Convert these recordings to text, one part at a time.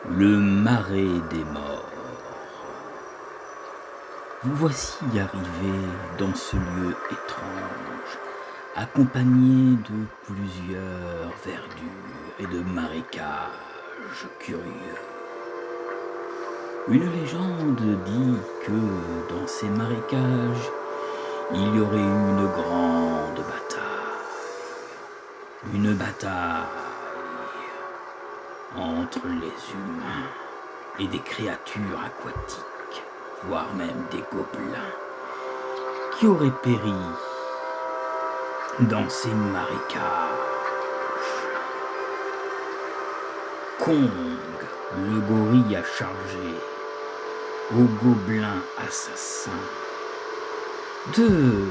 Le marais des morts. Vous voici arrivé dans ce lieu étrange, accompagné de plusieurs verdures et de marécages curieux. Une légende dit que dans ces marécages, il y aurait eu une grande bataille. Une bataille entre les humains et des créatures aquatiques, voire même des gobelins, qui auraient péri dans ces marécages. Kong, le gorille, a chargé aux gobelins assassins de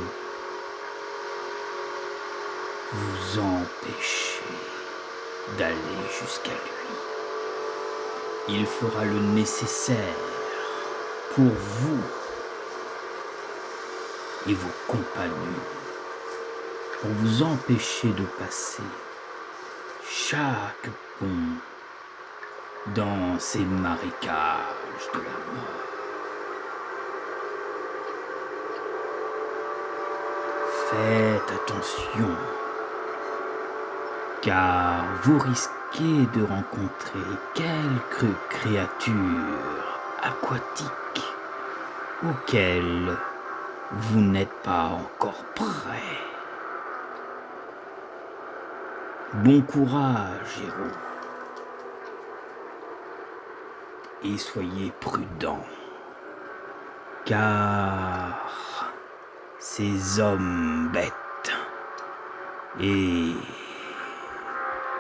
vous empêcher d'aller jusqu'à lui. Il fera le nécessaire pour vous et vos compagnons, pour vous empêcher de passer chaque pont dans ces marécages de la mort. Faites attention, car vous risquez de rencontrer quelques créatures aquatiques auxquelles vous n'êtes pas encore prêts. Bon courage, héros, et soyez prudents, car ces hommes bêtes et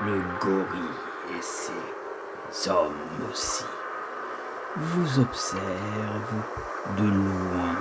le gorille et ses hommes aussi vous observent de loin.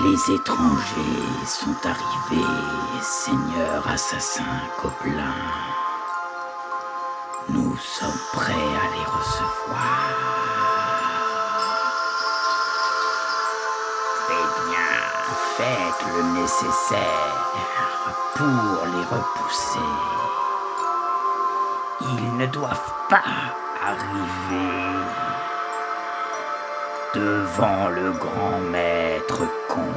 Les étrangers sont arrivés, seigneur assassin gobelin. Nous sommes prêts à les recevoir. Très bien, faites le nécessaire pour les repousser. Ils ne doivent pas arriver devant le grand maître Kong.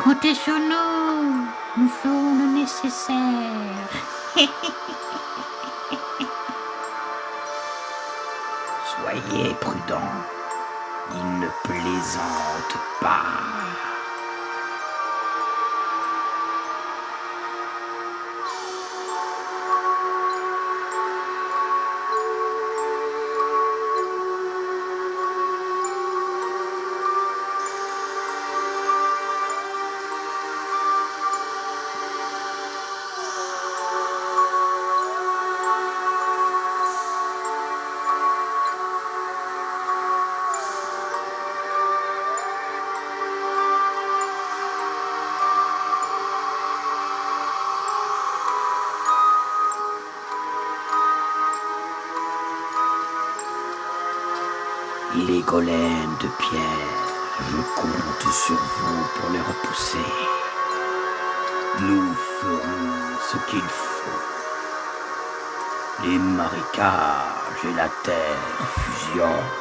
Comptez sur nous, nous ferons le nécessaire. Soyez prudents, ils ne plaisantent pas. Les golems de pierre, je compte sur vous pour les repousser. Nous ferons ce qu'il faut. Les marécages et la terre fusionnent.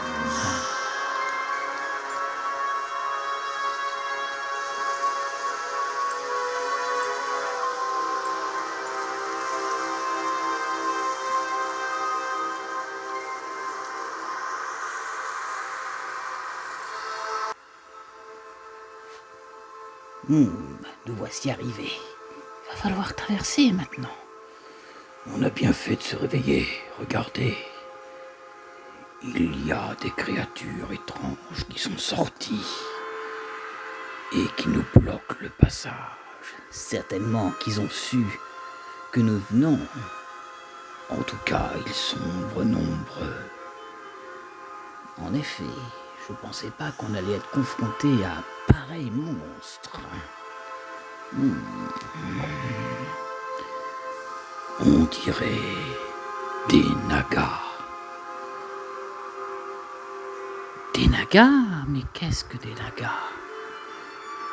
Nous voici arrivés. Il va falloir traverser maintenant. On a bien fait de se réveiller. Regardez. Il y a des créatures étranges qui sont sorties et qui nous bloquent le passage. Certainement qu'ils ont su que nous venons. En tout cas, ils sont nombreux. En effet, je pensais pas qu'on allait être confronté à pareil monstre. On dirait des nagas. Des nagas? Mais qu'est-ce que des nagas?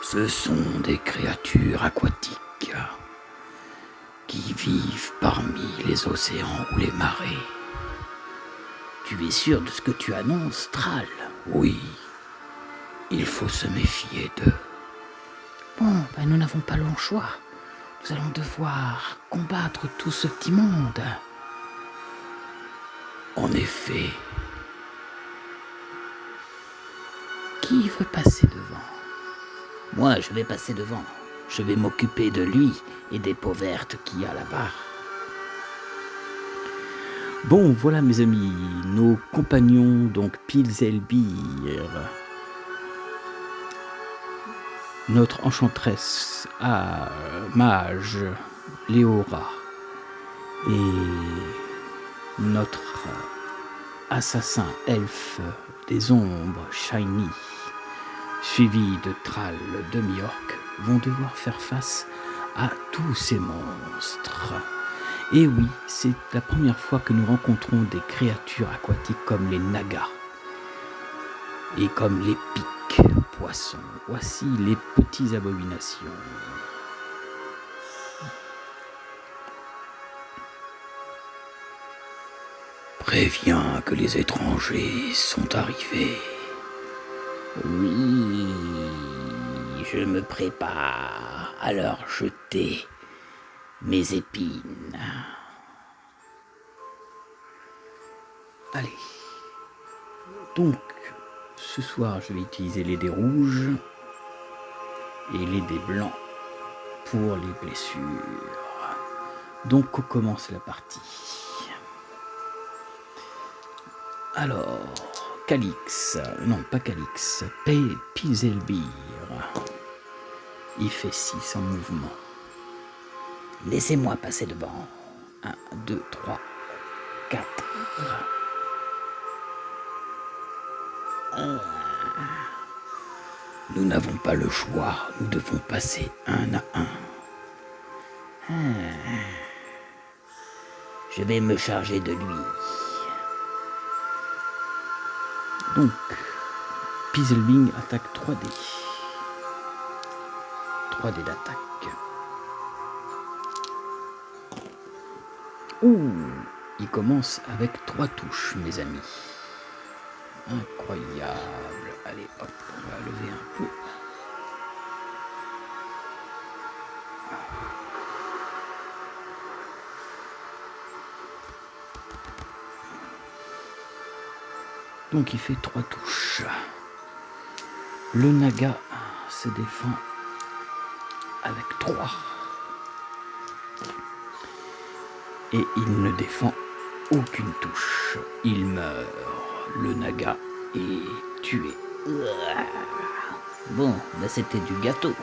Ce sont des créatures aquatiques qui vivent parmi les océans ou les marées. Tu es sûr de ce que tu annonces, Thrall? Oui, il faut se méfier d'eux. Bon, nous n'avons pas long choix. Nous allons devoir combattre tout ce petit monde. En effet. Qui veut passer devant? Moi, je vais passer devant. Je vais m'occuper de lui et des peaux vertes qu'il y a là-bas. Bon, voilà mes amis, nos compagnons, donc Pilzelbir, notre enchanteresse mage Léora et notre assassin elfe des ombres Shiny, suivi de Thrall le demi-orc, vont devoir faire face à tous ces monstres. Et oui, c'est la première fois que nous rencontrons des créatures aquatiques comme les nagas et comme les pics poissons. Voici les petites abominations. Préviens que les étrangers sont arrivés. Oui, je me prépare à leur jeter mes épines. Allez. Donc, ce soir, je vais utiliser les dés rouges et les dés blancs pour les blessures. Donc, on commence la partie. Alors, Calix, non pas Calix, Pilzelbir. Il fait 6 en mouvement. Laissez-moi passer devant. 1, 2, 3, 4. Nous n'avons pas le choix, nous devons passer un à un. Je vais me charger de lui. Donc, Pilzelbir attaque 3D. 3D d'attaque. Ouh, il commence avec 3 touches, mes amis. Incroyable. Allez, hop, on va lever un peu. Donc il fait 3 touches. Le naga se défend avec 3. Et il ne défend aucune touche. Il meurt. Le naga est tué. Bon, c'était du gâteau.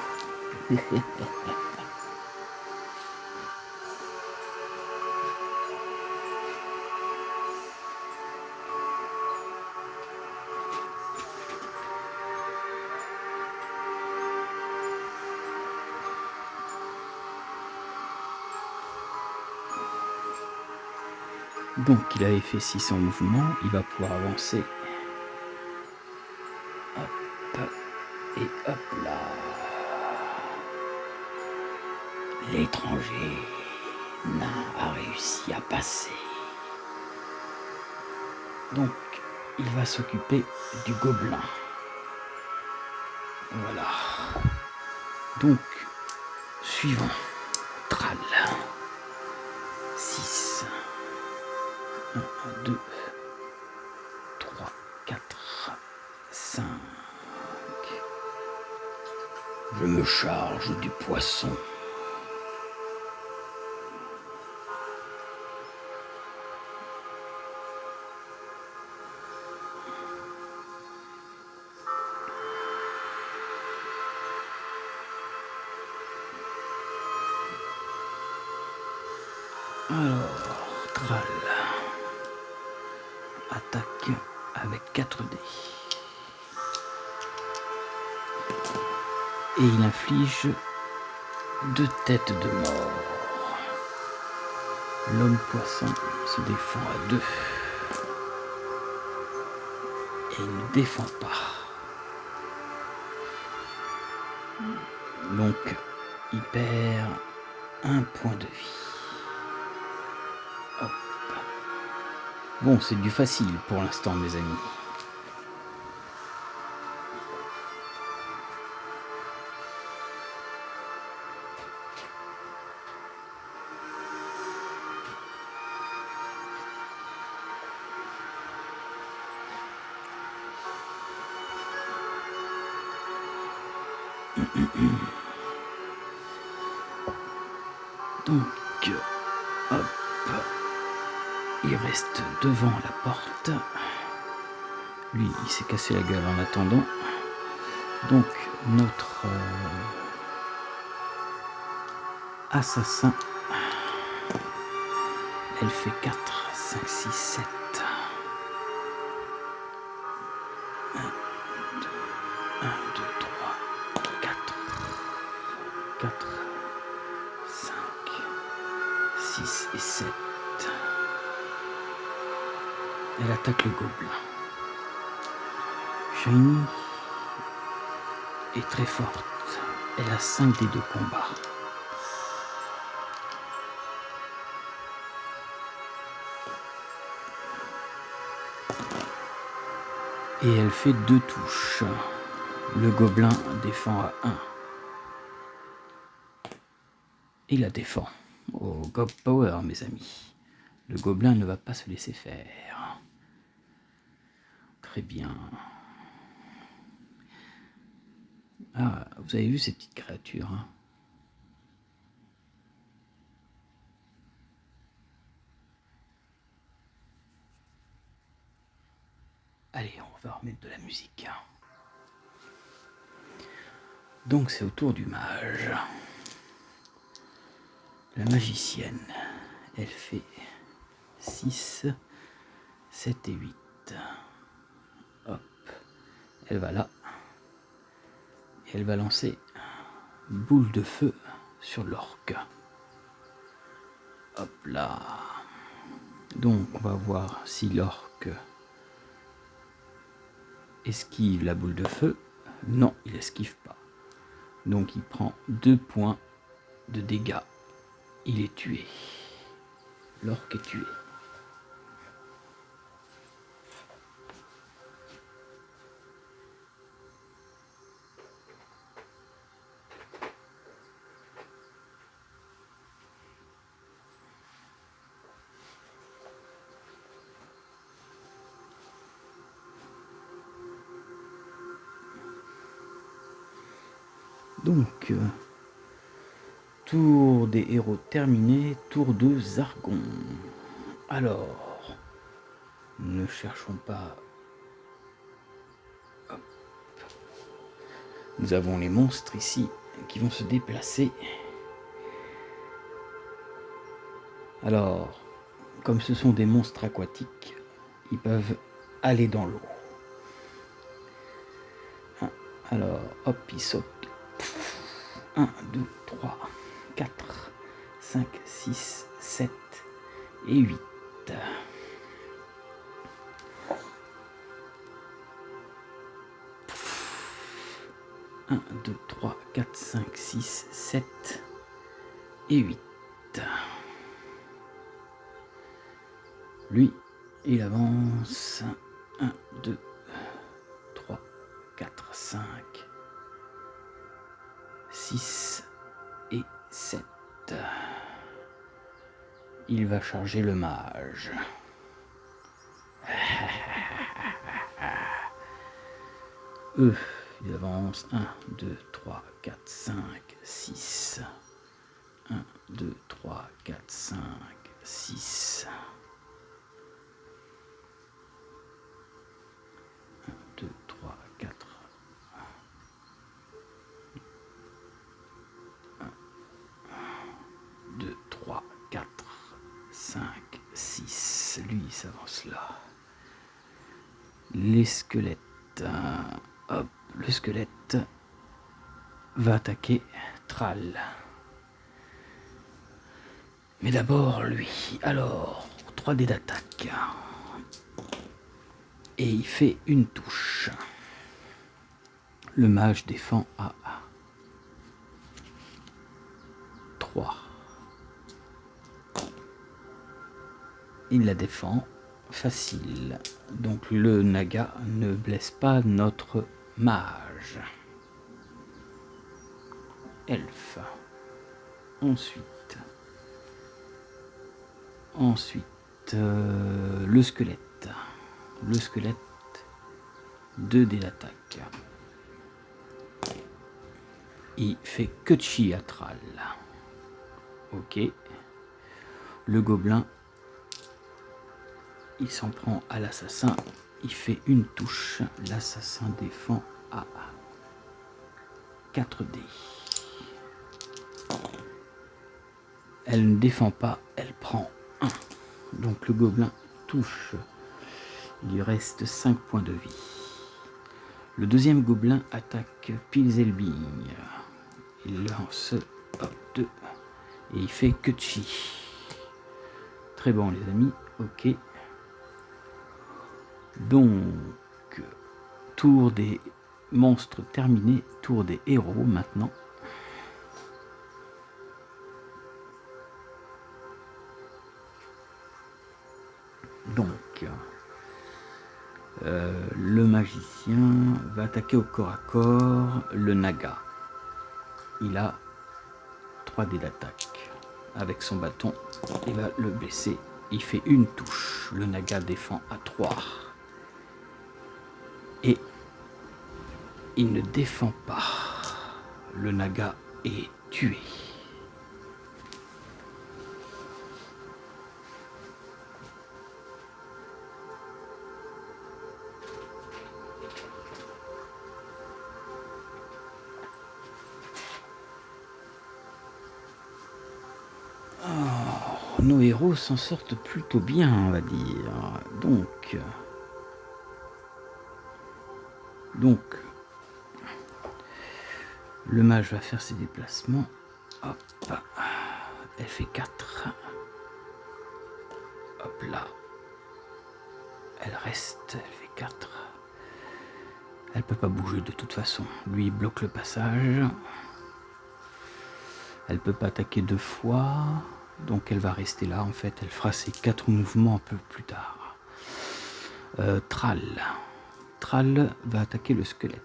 Donc il avait fait 600 mouvements, il va pouvoir avancer. Hop, et hop là. L'étranger n'a pas réussi à passer. Donc, il va s'occuper du gobelin. Voilà. Donc, suivant. Tral. 6. 1, 2, 3, 4, 5. Je me charge du poisson. Alors, Tral attaque avec 4 dés. Et il inflige 2 têtes de mort. L'homme poisson se défend à 2. Et il ne défend pas. Donc, il perd 1 point de vie. Hop. Bon, c'est du facile pour l'instant, mes amis. Donc, hop, il reste devant la porte. Lui, il s'est cassé la gueule en attendant. Donc, notre assassin, elle fait 4, 5, 6, 7. 1, 2, 3, 4. 4, 5, 6 et 7. Elle attaque le gobelin. Shiny est très forte. Elle a 5 dés de combat. Et elle fait 2 touches. Le gobelin défend à 1. Et la défend. Oh, Gob Power, mes amis. Le gobelin ne va pas se laisser faire. Très bien. Ah, vous avez vu ces petites créatures, hein? Allez, on va remettre de la musique. Donc c'est au tour du mage. La magicienne, elle fait 6, 7 et 8. Hop, elle va là. Et elle va lancer une boule de feu sur l'orque. Hop là. Donc on va voir si l'orque esquive la boule de feu. Non, il esquive pas. Donc il prend 2 points de dégâts. Il est tué. L'orque est tué. Donc, tour des héros terminé, tour de Zargon. Alors, ne cherchons pas. Hop. Nous avons les monstres ici qui vont se déplacer. Alors, comme ce sont des monstres aquatiques, ils peuvent aller dans l'eau. Alors, hop, ils sautent. 1, 2, 3, 4, 5, 6, 7 et 8. 1, 2, 3, 4, 5, 6, 7 et 8. Lui, Il avance 1, 2, 3, 4, 5, 6 et 7. Il va charger le mage. Il avance 1, 2, 3, 4, 5, 6. 1, 2, 3, 4, 5, 6. 1, 2, 3, 4. 1, 2, 3, 4, 5, 6. Lui, il s'avance là. Les squelettes. Hop, le squelette va attaquer Thrall. Mais d'abord lui. Alors, 3 dés d'attaque. Et il fait une touche. Le mage défend à 3. Il la défend facile. Donc le naga ne blesse pas notre mage. Elfe. Ensuite, le squelette. Le squelette, 2 dés d'attaque. Il fait que chi à Thrall. Ok. Le gobelin, il s'en prend à l'assassin. Il fait une touche. L'assassin défend à 4 dés. Elle ne défend pas, elle prend 1. Donc le gobelin touche. Il lui reste 5 points de vie. Le deuxième gobelin attaque Pilzelbing. Il lance 2. Et il fait que chi. Très bon les amis. Ok. Donc, tour des monstres terminé. Tour des héros maintenant. Donc, le magicien va attaquer au corps à corps le naga. Il a 3 dés d'attaque. Avec son bâton, il va le blesser. Il fait une touche. Le naga défend à 3. Et il ne défend pas. Le naga est tué. Nos héros s'en sortent plutôt bien, on va dire. Donc, le mage va faire ses déplacements. Hop, elle fait 4. Hop là. Elle reste, elle fait 4. Elle peut pas bouger de toute façon. Lui, il bloque le passage. Elle peut pas attaquer 2 fois. Donc elle va rester là en fait. Elle fera ses 4 mouvements un peu plus tard. Thrall. Thrall va attaquer le squelette.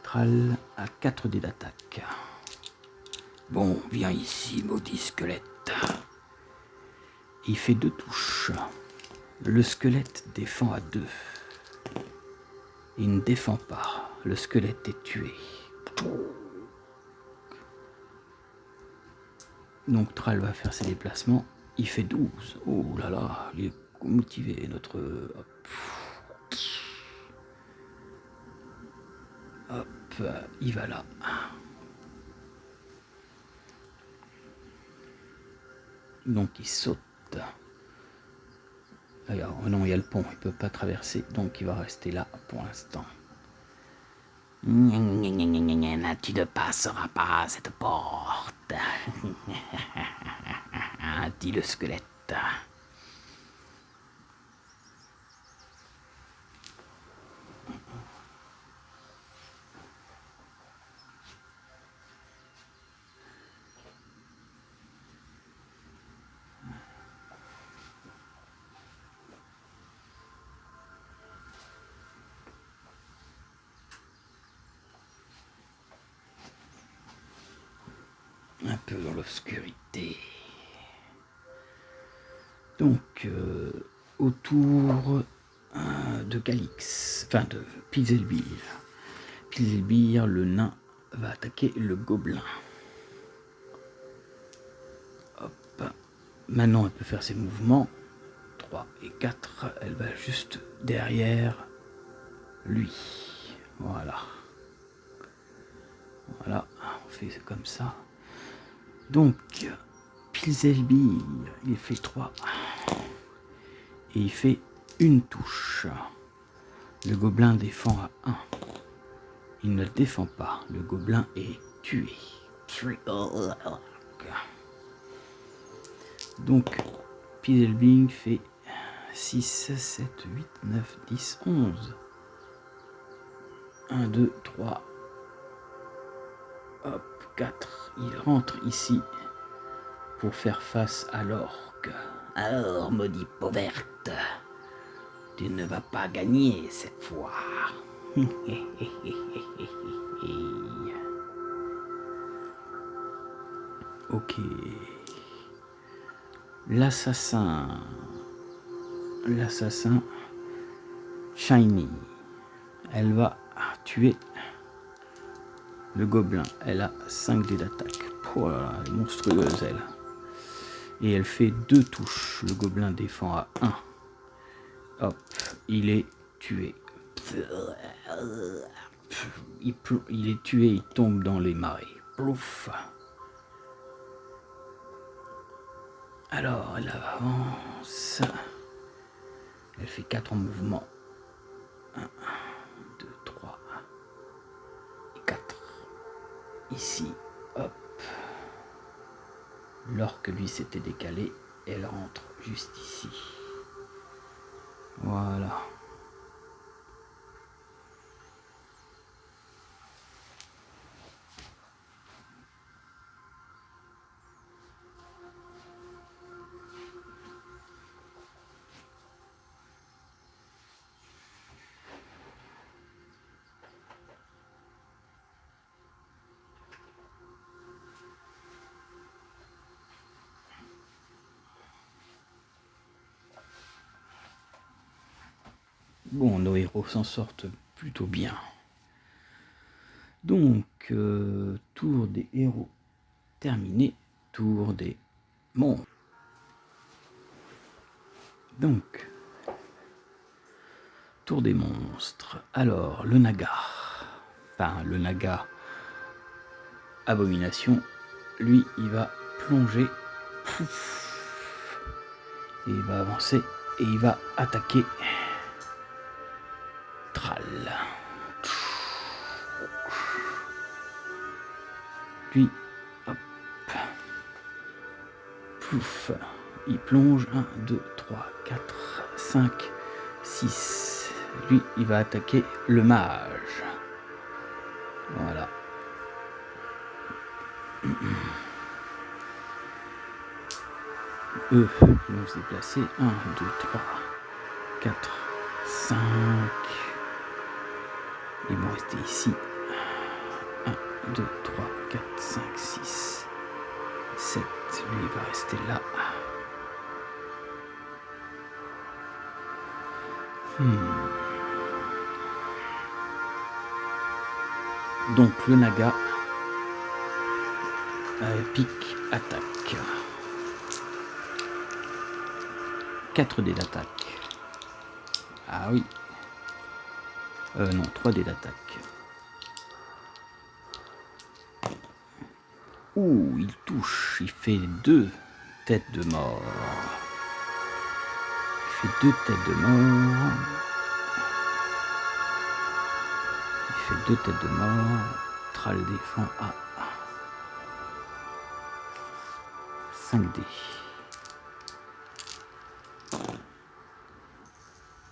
Thrall a 4 dés d'attaque. Bon, viens ici, maudit squelette. Il fait 2 touches. Le squelette défend à 2. Il ne défend pas. Le squelette est tué. Donc Thrall va faire ses déplacements. Il fait 12. Oh là là, il est motivé notre... Hop, il va là. Donc il saute. Alors, oh non, il y a le pont, il peut pas traverser, donc il va rester là pour l'instant. Tu ne passeras pas cette porte, dit le squelette. peu dans l'obscurité. Donc, autour de Calix, enfin de Pilzelbir. Pilzelbir, le nain, va attaquer le gobelin. Hop. Maintenant, elle peut faire ses mouvements. 3 et 4. Elle va juste derrière lui. Voilà. Voilà, on fait comme ça. Donc, Pilzelbir, il fait 3. Et il fait une touche. Le gobelin défend à 1. Il ne défend pas. Le gobelin est tué. Donc, Pilzelbir fait 6, 7, 8, 9, 10, 11. 1, 2, 3. Hop, 4. Il rentre ici pour faire face à l'orque. Alors, maudit Pauverte, tu ne vas pas gagner cette fois. Ok. L'assassin Shiny. Elle va tuer le gobelin. Elle a 5 dés d'attaque. Oh là là, elle est monstrueuse elle. Et elle fait 2 touches. Le gobelin défend à 1. Hop, il est tué. Il est tué, il tombe dans les marais. Plouf. Alors, elle avance. Elle fait 4 en mouvement. 1, 2, 3 et 4. Ici, hop. L'orque, lui, s'était décalé. Elle rentre juste ici. Voilà. Bon, nos héros s'en sortent plutôt bien. Donc, tour des héros terminé, tour des monstres. Donc, tour des monstres. Alors, le naga. Enfin, le naga abomination. Lui, il va plonger. Et il va avancer. Et il va attaquer Thrall. Lui, hop. Pouf. Il plonge. 1, 2, 3, 4, 5, 6. Lui, il va attaquer le mage. Voilà. Eux, ils vont se déplacer. 1, 2, 3, 4, 5. Ils vont rester ici. 1, 2, 3, 4, 5, 6, 7. Lui, il va rester là. Donc, le naga pique, attaque. 4 dés d'attaque. Ah oui. Non, 3 dés d'attaque. Ouh, il touche. Il fait 2 têtes de mort. Il fait 2 têtes de mort. Il fait 2 têtes de mort. Thrall défend à 5 dés.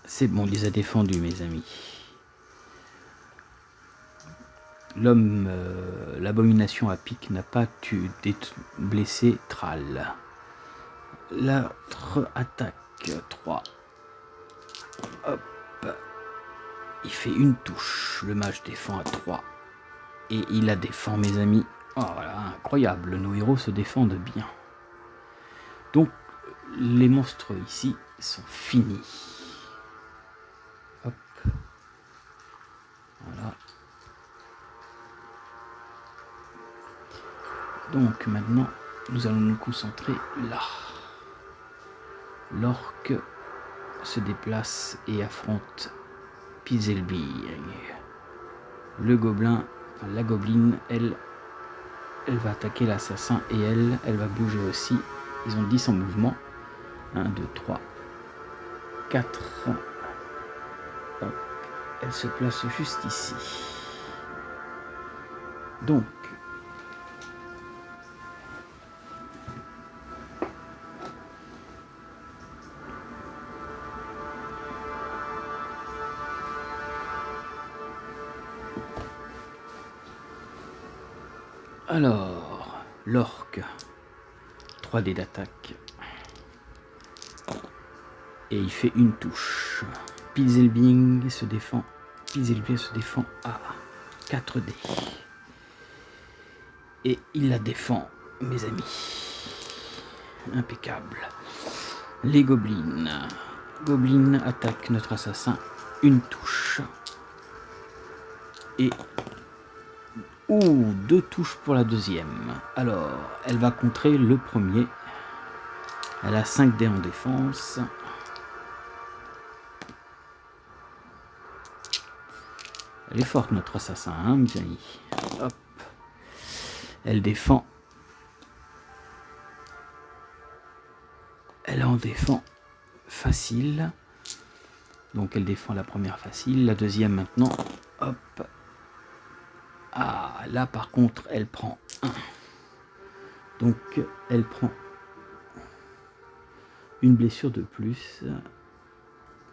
C'est bon, il les a défendus, mes amis. L'homme, l'abomination à pic n'a pas blessé Thrall. L'autre attaque 3. Hop. Il fait une touche. Le mage défend à 3. Et il la défend, mes amis, Oh, voilà, incroyable, nos héros se défendent bien. Donc, les monstres ici sont finis. Hop. Voilà. Donc maintenant, nous allons nous concentrer là. L'orque se déplace et affronte Pizelbir. Le gobelin, enfin, la gobeline, elle va attaquer l'assassin et elle va bouger aussi. Ils ont 10 en mouvement. 1, 2, 3, 4. Hop. Elle se place juste ici. Donc, alors, l'orque, 3 dés d'attaque. Et il fait une touche. Pizelbing se défend. Pizelbing se défend à 4 dés. Et il la défend, mes amis. Impeccable. Les gobelins. Goblin attaque notre assassin. Une touche. Et... ouh, 2 touches pour la deuxième. Alors, elle va contrer le premier. Elle a 5 dés en défense. Elle est forte, notre assassin, hein, mes amis. Hop. Elle défend. Elle en défend facile. Donc elle défend la première facile. La deuxième maintenant. Hop. Ah, là par contre, elle prend 1. Donc elle prend une blessure de plus.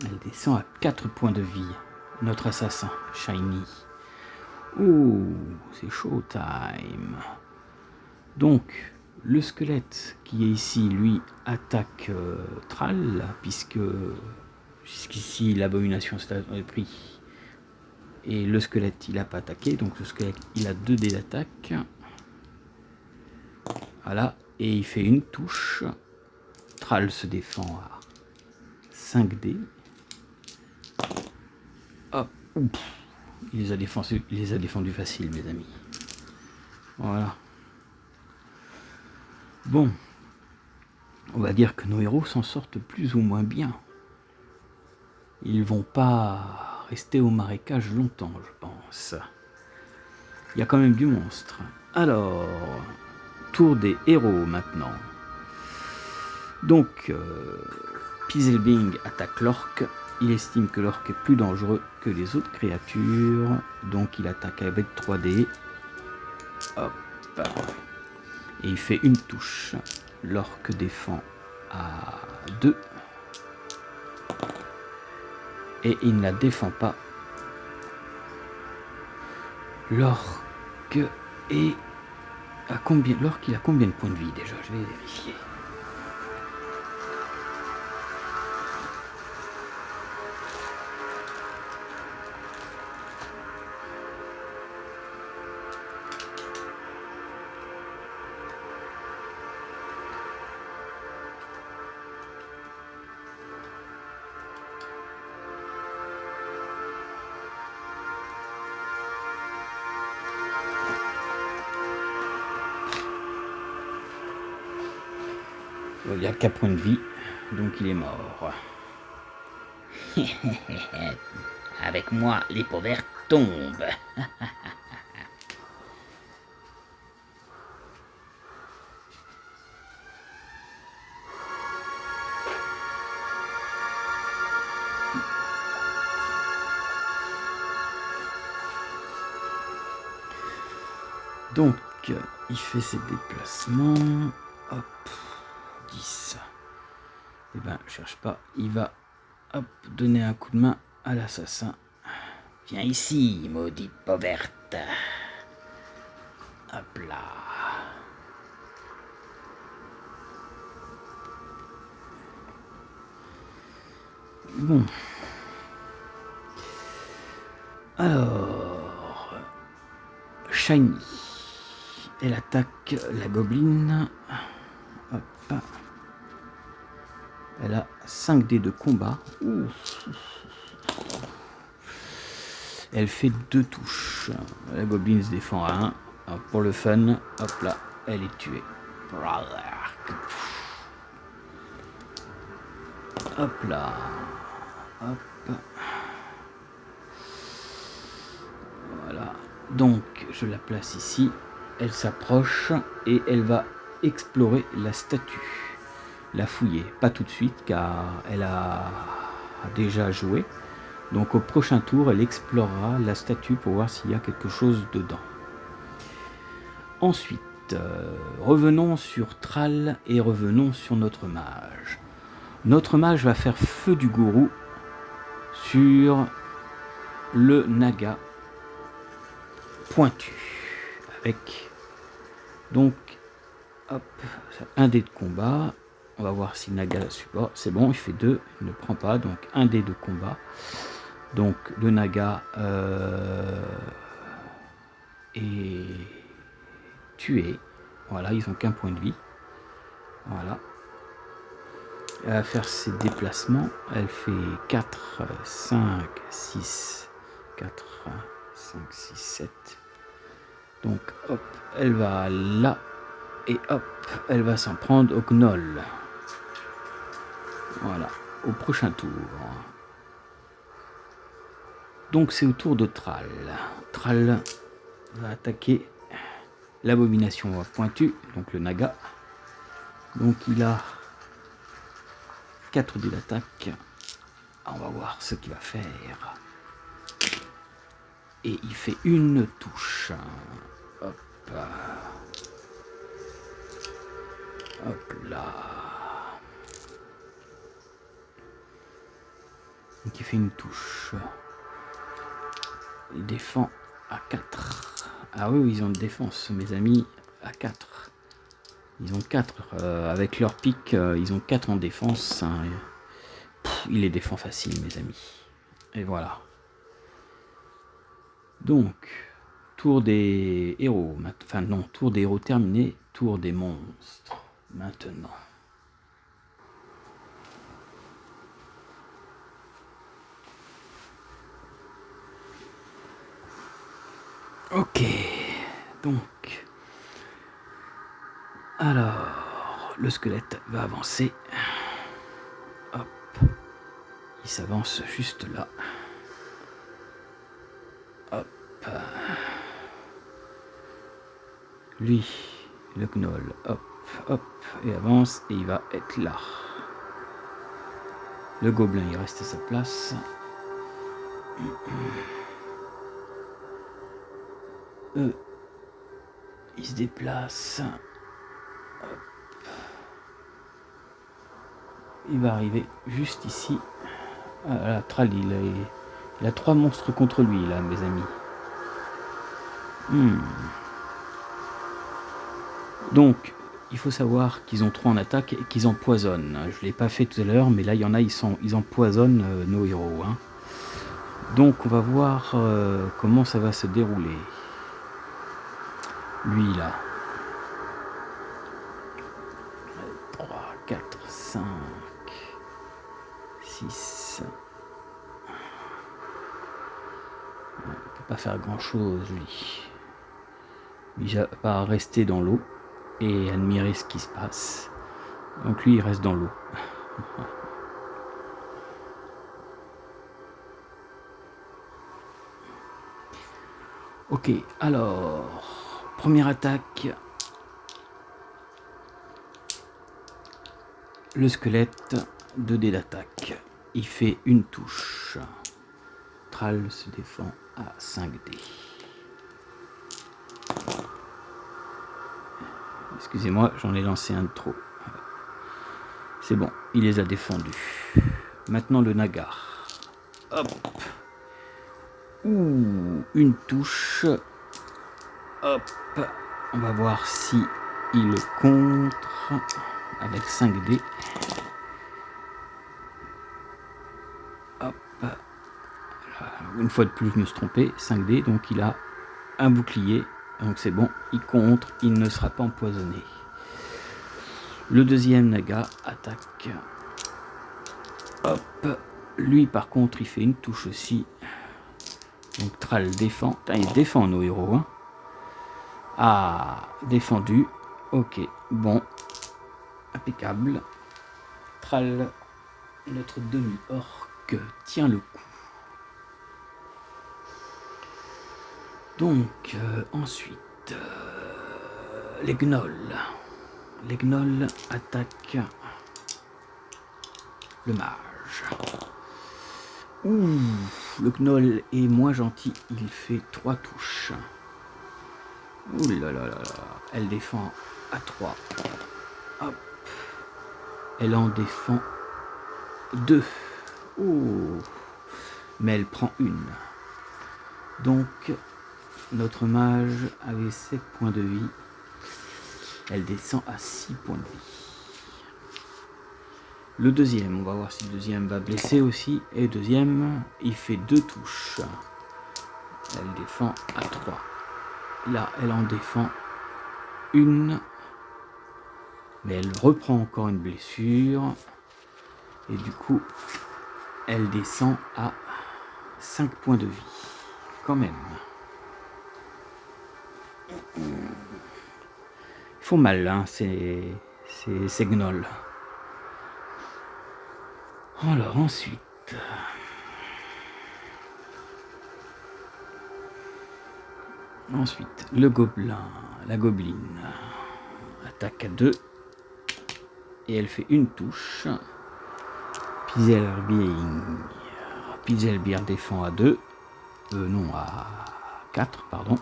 Elle descend à 4 points de vie. Notre assassin, Shiny. Ouh, c'est showtime. Donc, le squelette qui est ici, lui, attaque Thrall, puisque jusqu'ici, l'abomination s'est pris. Et le squelette, il n'a pas attaqué, donc le squelette, il a 2 dés d'attaque. Voilà, et il fait une touche. Thrall se défend à 5 dés. Hop, il les a défendus facile, mes amis. Voilà. Bon, on va dire que nos héros s'en sortent plus ou moins bien. Ils vont pas rester au marécage longtemps, je pense. Il y a quand même du monstre. Alors, tour des héros maintenant. Donc, Pizelbing attaque l'orque. Il estime que l'orque est plus dangereux que les autres créatures. Donc il attaque avec 3 dés. Hop. Et il fait une touche. L'orque défend à 2. Et il ne la défend pas. L'orque est à combien? L'orque, il a combien de points de vie déjà? Je vais vérifier. Il y a 4 points de vie, donc il est mort. Avec moi, les peaux vertes tombent. Donc, il fait ses déplacements. Hop, 10. Et ben, cherche pas. Il va, hop, donner un coup de main à l'assassin. Viens ici, maudite peau verte. Hop là. Bon. Alors, Shiny. Elle attaque la gobeline. Hop. Elle a 5 dés de combat. Elle fait 2 touches. La gobeline se défend à 1. Alors, pour le fun, hop là, elle est tuée. Hop là. Hop. Voilà. Donc, je la place ici. Elle s'approche et elle va explorer la statue. La fouiller. Pas tout de suite car elle a déjà joué. Donc au prochain tour, elle explorera la statue pour voir s'il y a quelque chose dedans. Ensuite, revenons sur Thrall et revenons sur notre mage. Notre mage va faire feu du gourou sur le naga pointu. Avec donc hop, un dé de combat. On va voir si le naga support. C'est bon, il fait 2, il ne prend pas. Donc un dé de combat. Donc le naga est tué. Voilà, ils n'ont qu'un point de vie. Voilà. Elle va faire ses déplacements. Elle fait 4, 5, 6, 4, 5, 6, 7. Donc hop, elle va là. Et hop, elle va s'en prendre au gnoll. Voilà, au prochain tour. Donc c'est au tour de Thrall. Thrall va attaquer l'abomination pointue, donc le naga. Donc il a 4 dés d'attaque. On va voir ce qu'il va faire. Et il fait une touche. Hop. Hop là. Donc il fait une touche. Il défend à 4. Ah oui, ils ont de défense, mes amis, à 4. Ils ont 4. Avec leur pic, ils ont 4 en défense. Il les défend facile, mes amis. Et voilà. Donc, tour des héros. Enfin non, tour des héros terminé. Tour des monstres. Maintenant. Ok, donc, alors, le squelette va avancer. Hop, il s'avance juste là. Hop, lui, le gnoll, hop, hop, et avance, et il va être là. Le gobelin, il reste à sa place. Il se déplace. Hop. Il va arriver juste ici. Voilà, Thrall, il a 3 monstres contre lui, là, mes amis. Donc, il faut savoir qu'ils ont 3 en attaque et qu'ils empoisonnent. Je ne l'ai pas fait tout à l'heure, mais là, il y en a, ils empoisonnent nos héros. Hein. Donc, on va voir comment ça va se dérouler. Lui, là. 3, 4, 5, 6. On ne peut pas faire grand-chose, lui. Il va pas rester dans l'eau et admirer ce qui se passe. Donc lui, il reste dans l'eau. Ok, alors, première attaque. Le squelette, 2 dés d'attaque. Il fait une touche. Thrall se défend à 5 dés. Excusez-moi, j'en ai lancé un de trop. C'est bon, il les a défendus. Maintenant le nagar. Hop. Ouh, une touche. Hop. On va voir si il le contre avec 5 dés. Hop. Une fois de plus, je me suis trompé. 5 dés, donc il a un bouclier Donc c'est bon, il contre, il ne sera pas empoisonné. Le deuxième Naga attaque. Hop. Lui par contre il fait une touche aussi. Donc Thrall défend. Putain, il défend nos héros. Hein. Ah, défendu. Ok, bon. Impeccable. Thrall, notre demi-orc, tient le coup. Donc, ensuite, les gnolls. Les gnolls attaquent le mage. Ouh, le gnoll est moins gentil, il fait 3 touches. Ouh là là là là, elle défend à 3. Hop. Elle en défend 2. Oh. Mais elle prend une. Donc, notre mage avait 7 points de vie. Elle descend à 6 points de vie. Le deuxième, on va voir si le deuxième va blesser aussi. Et le deuxième, il fait 2 touches. Elle défend à 3. Là, elle en défend une. Mais elle reprend encore une blessure. Et du coup, elle descend à 5 points de vie. Quand même. Ils font mal, hein, ces gnolls. Alors ensuite... Ensuite, le gobelin, la gobeline, attaque à 2. Et elle fait une touche. Pizelbir défend à 2. Non, à 4, pardon.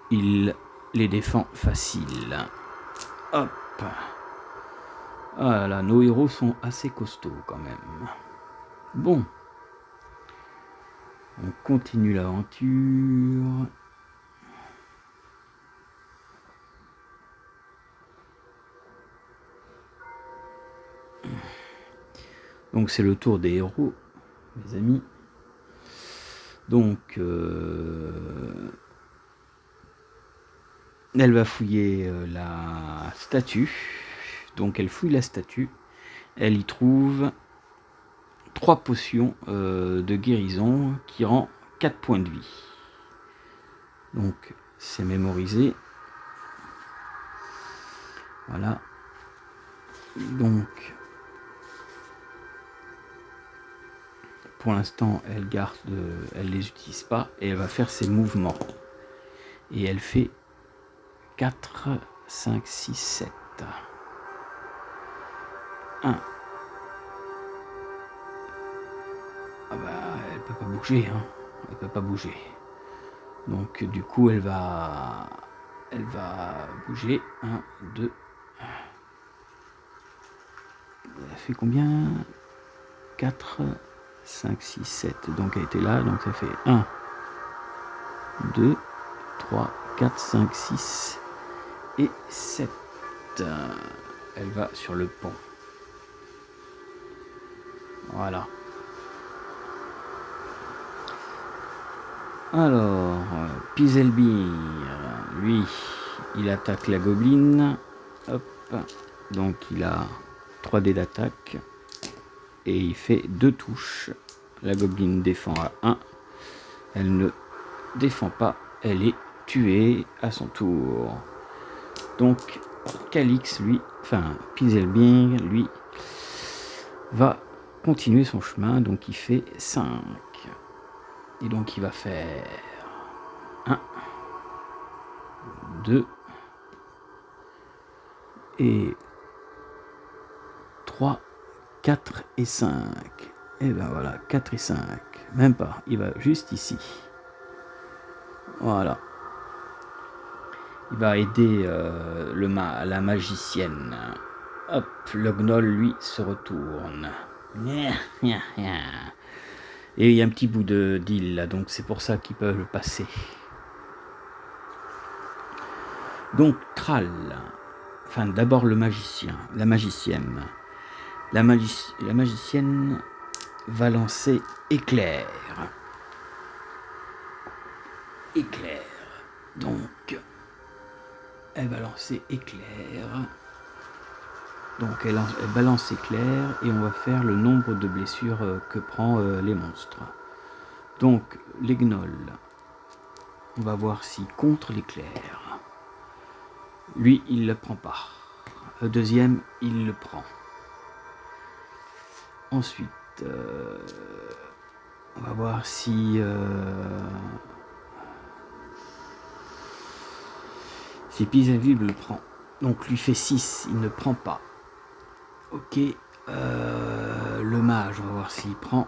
Il les défend facile. Hop. Ah là, nos héros sont assez costauds quand même. Bon. On continue l'aventure. Donc c'est le tour des héros, mes amis. Donc elle va fouiller la statue. Donc elle fouille la statue. Elle y trouve 3 potions de guérison qui rend 4 points de vie. Donc c'est mémorisé. Voilà. Donc pour l'instant elle garde, elle les utilise pas et elle va faire ses mouvements. Et elle fait 4, 5, 6, 7. 1. Ah bah elle peut pas bouger, hein. Elle peut pas bouger. Donc du coup elle va bouger. 1, 2. Elle fait combien? 4, 5, 6, 7. Donc elle était là, donc ça fait 1, 2, 3, 4, 5, 6 et 7. Elle va sur le pont. Voilà. Alors, Pizelbir, lui, il attaque la gobeline. Hop. Donc il a 3 dés d'attaque. Et il fait 2 touches. La gobeline défend à 1. Elle ne défend pas. Elle est tuée à son tour. Donc Calix, lui, enfin Pizelbir, lui, va continuer son chemin. Donc il fait 5. Et donc il va faire 1, 2 et 3, 4 et 5. Et ben voilà, 4 et 5. Même pas, il va juste ici. Voilà. Il va aider la magicienne. Hop, le gnoll, lui, se retourne. Et il y a un petit bout d'île là, donc c'est pour ça qu'ils peuvent passer. Donc Thrall, enfin d'abord le magicien, la magicienne. La magicienne va lancer éclair. éclair. Donc, elle va lancer éclair. Donc, elle balance éclair et on va faire le nombre de blessures que prend les monstres. Donc, les gnolls, on va voir si contre l'éclair. Lui, il ne le prend pas. Le deuxième, il le prend. Ensuite, on va voir si Pisaville le prend. Donc lui fait 6, il ne prend pas. Ok, le mage, on va voir s'il prend.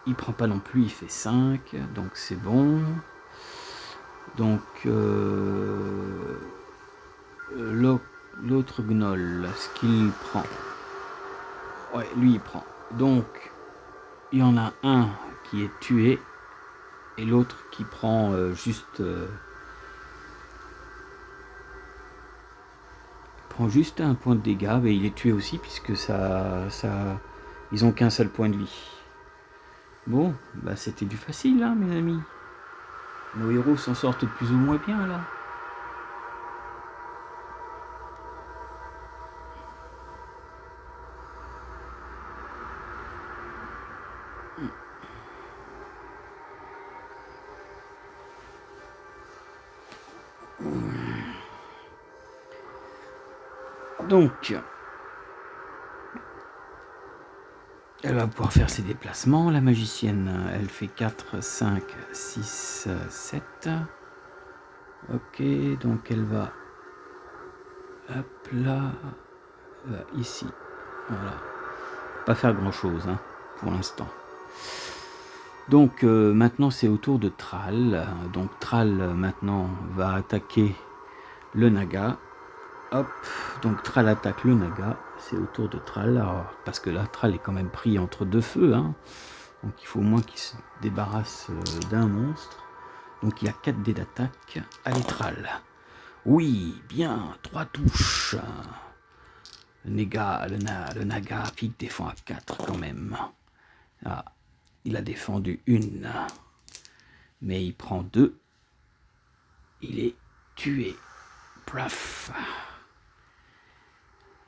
Il prend pas non plus, il fait 5, donc c'est bon. Donc l'autre gnoll, ce qu'il prend. Ouais, lui il prend. Donc il y en a un qui est tué et l'autre qui prend juste un point de dégâts, mais il est tué aussi puisque ils ont qu'un seul point de vie. Bon, bah c'était du facile hein, mes amis. Nos héros s'en sortent plus ou moins bien là. Donc, elle va pouvoir faire ses déplacements. La magicienne, elle fait 4, 5, 6, 7. Ok, donc elle va... Hop là... ici. Voilà. Pas faire grand chose hein, pour l'instant. Donc maintenant c'est au tour de Thrall. Donc Thrall maintenant va attaquer le Naga. Hop, donc Thrall attaque le Naga. C'est au tour de Thrall. Alors, parce que là Thrall est quand même pris entre deux feux. Hein. Donc il faut au moins qu'il se débarrasse d'un monstre. Donc il a 4 dés d'attaque. Allez Thrall. Oui, bien, 3 touches. Le Naga pique défend à 4 quand même. Ah, il a défendu une. Mais il prend 2. Il est tué. Plaf.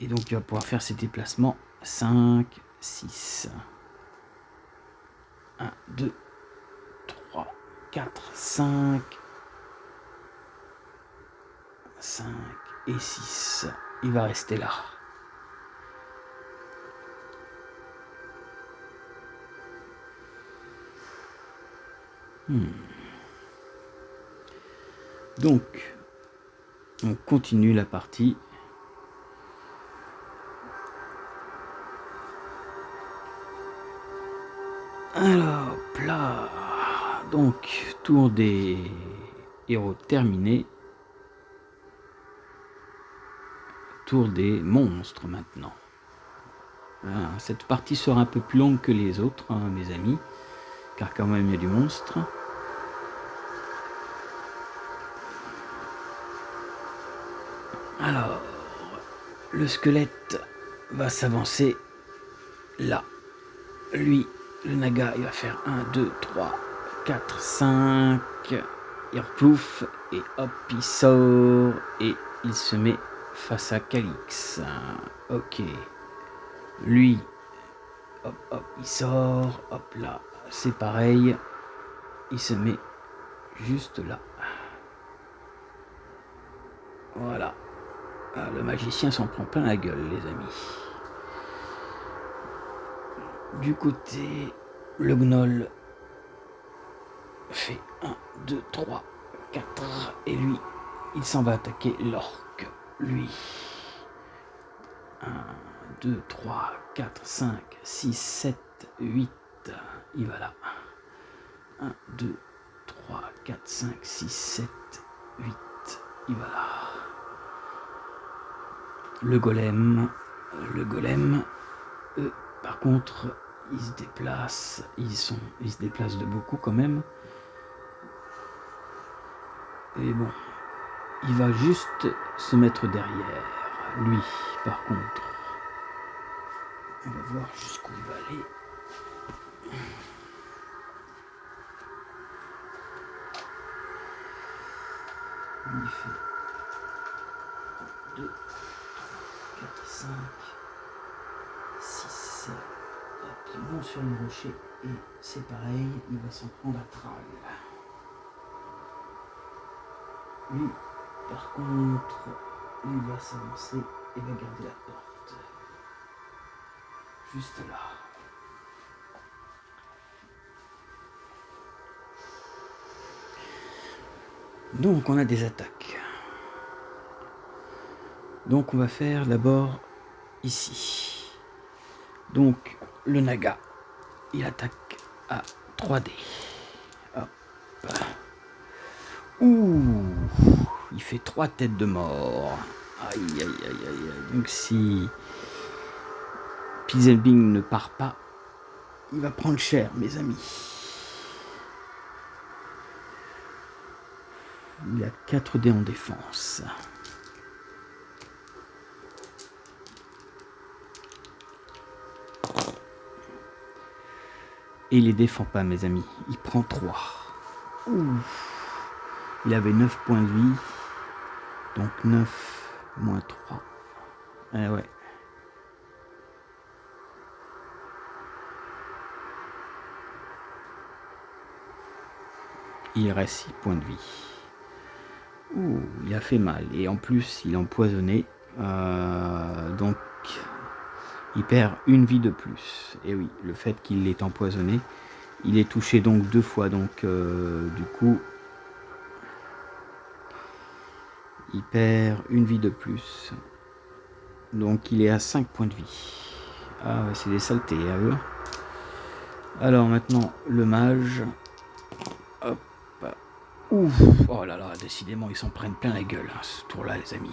Et donc il va pouvoir faire ses déplacements. 5, 6. 1, 2, 3, 4, 5. 5 et 6. Il va rester là. Donc, on continue la partie. Alors, là, donc, tour des héros terminé. Tour des monstres maintenant. Voilà, cette partie sera un peu plus longue que les autres, hein, mes amis, car quand même il y a du monstre. Alors, le squelette va s'avancer là. Lui, le Naga, il va faire 1, 2, 3, 4, 5. Il replouffe et hop, il sort et il se met face à Calix. Ok. Lui, hop, hop, il sort. Hop là, c'est pareil. Il se met juste là. Voilà. Ah, le magicien s'en prend plein la gueule, les amis. Du côté, le gnoll fait 1, 2, 3, 4. Et lui, il s'en va attaquer l'orque. Lui. 1, 2, 3, 4, 5, 6, 7, 8. Il va là. 1, 2, 3, 4, 5, 6, 7, 8. Il va là. Le golem, eux, par contre, ils se déplacent, ils se déplacent de beaucoup quand même. Et bon, il va juste se mettre derrière. Lui, par contre, on va voir jusqu'où il va aller. Il fait 2, 4, 5, 6, 7. Il monte sur le rocher et c'est pareil, il va s'en prendre à Thrall. Lui, par contre, il va s'avancer et va garder la porte. Juste là. Donc on a des attaques. Donc on va faire d'abord ici. Donc le Naga, il attaque à 3D. Hop. Ouh, il fait 3 têtes de mort. Aïe aïe aïe aïe aïe. Donc si Pizelbing ne part pas, il va prendre cher, mes amis. Il a 4 dés en défense. Et il les défend pas, mes amis. Il prend 3. Ouh. Il avait 9 points de vie. Donc 9 moins 3. Ah ouais. Il reste 6 points de vie. Ouh, il a fait mal. Et en plus, il est empoisonné. Donc, il perd une vie de plus. Et oui, le fait qu'il est empoisonné, il est touché donc 2 fois. Donc, du coup, il perd une vie de plus. Donc, il est à 5 points de vie. Ah ouais, c'est des saletés à eux. Alors, maintenant, le mage. Hop. Ouf, oh là là, décidément, ils s'en prennent plein la gueule, hein, ce tour-là, les amis.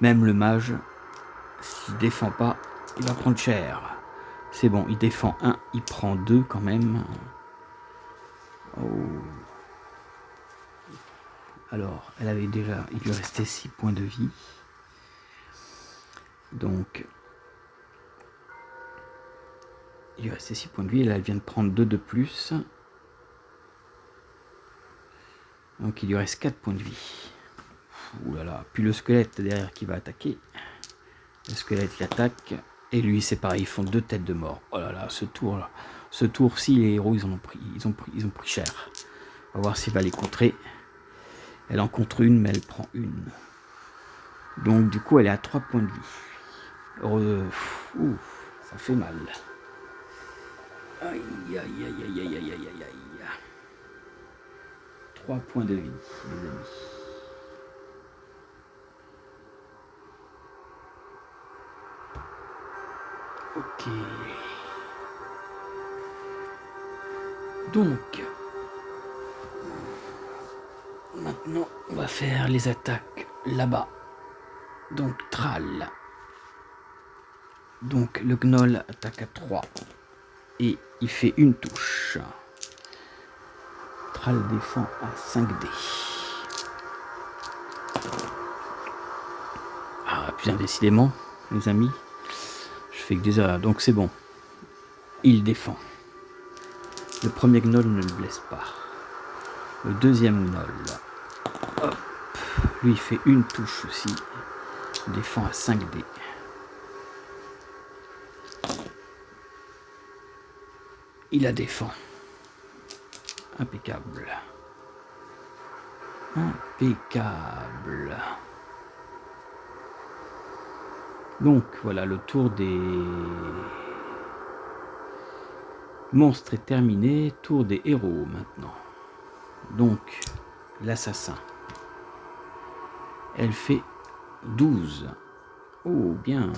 Même le mage, s'il défend pas, il va prendre cher. C'est bon, il défend 1, il prend 2 quand même. Oh. Alors, elle avait déjà, il lui restait 6 points de vie. Donc, il lui restait 6 points de vie, et là, elle vient de prendre 2 de plus. Donc il lui reste 4 points de vie. Ouh là là. Puis le squelette derrière qui va attaquer. Le squelette il attaque. Et lui c'est pareil, ils font 2 têtes de mort. Oh là là, ce tour là. Ce tour-ci, les héros ils ont pris cher. On va voir s'il va les contrer. Elle en contre une, mais elle prend une. Donc du coup elle est à 3 points de vie. Ouh, ça fait mal. Aïe aïe aïe aïe aïe aïe aïe aïe. 3 points de vie, les amis. Ok. Donc, maintenant, on va faire les attaques là-bas. Donc, Thrall. Donc, le Gnoll attaque à 3. Et il fait une touche. Thrall défend à 5 dés. Ah, bien décidément, les amis. Je fais que des... Donc c'est bon. Il défend. Le premier Gnoll ne le blesse pas. Le deuxième Gnoll. Hop. Lui, il fait une touche aussi. Il défend à 5 dés. Il la défend. Impeccable. Impeccable. Donc voilà, le tour des monstres est terminé. Tour des héros maintenant. Donc l'assassin. Elle fait 12. Oh bien.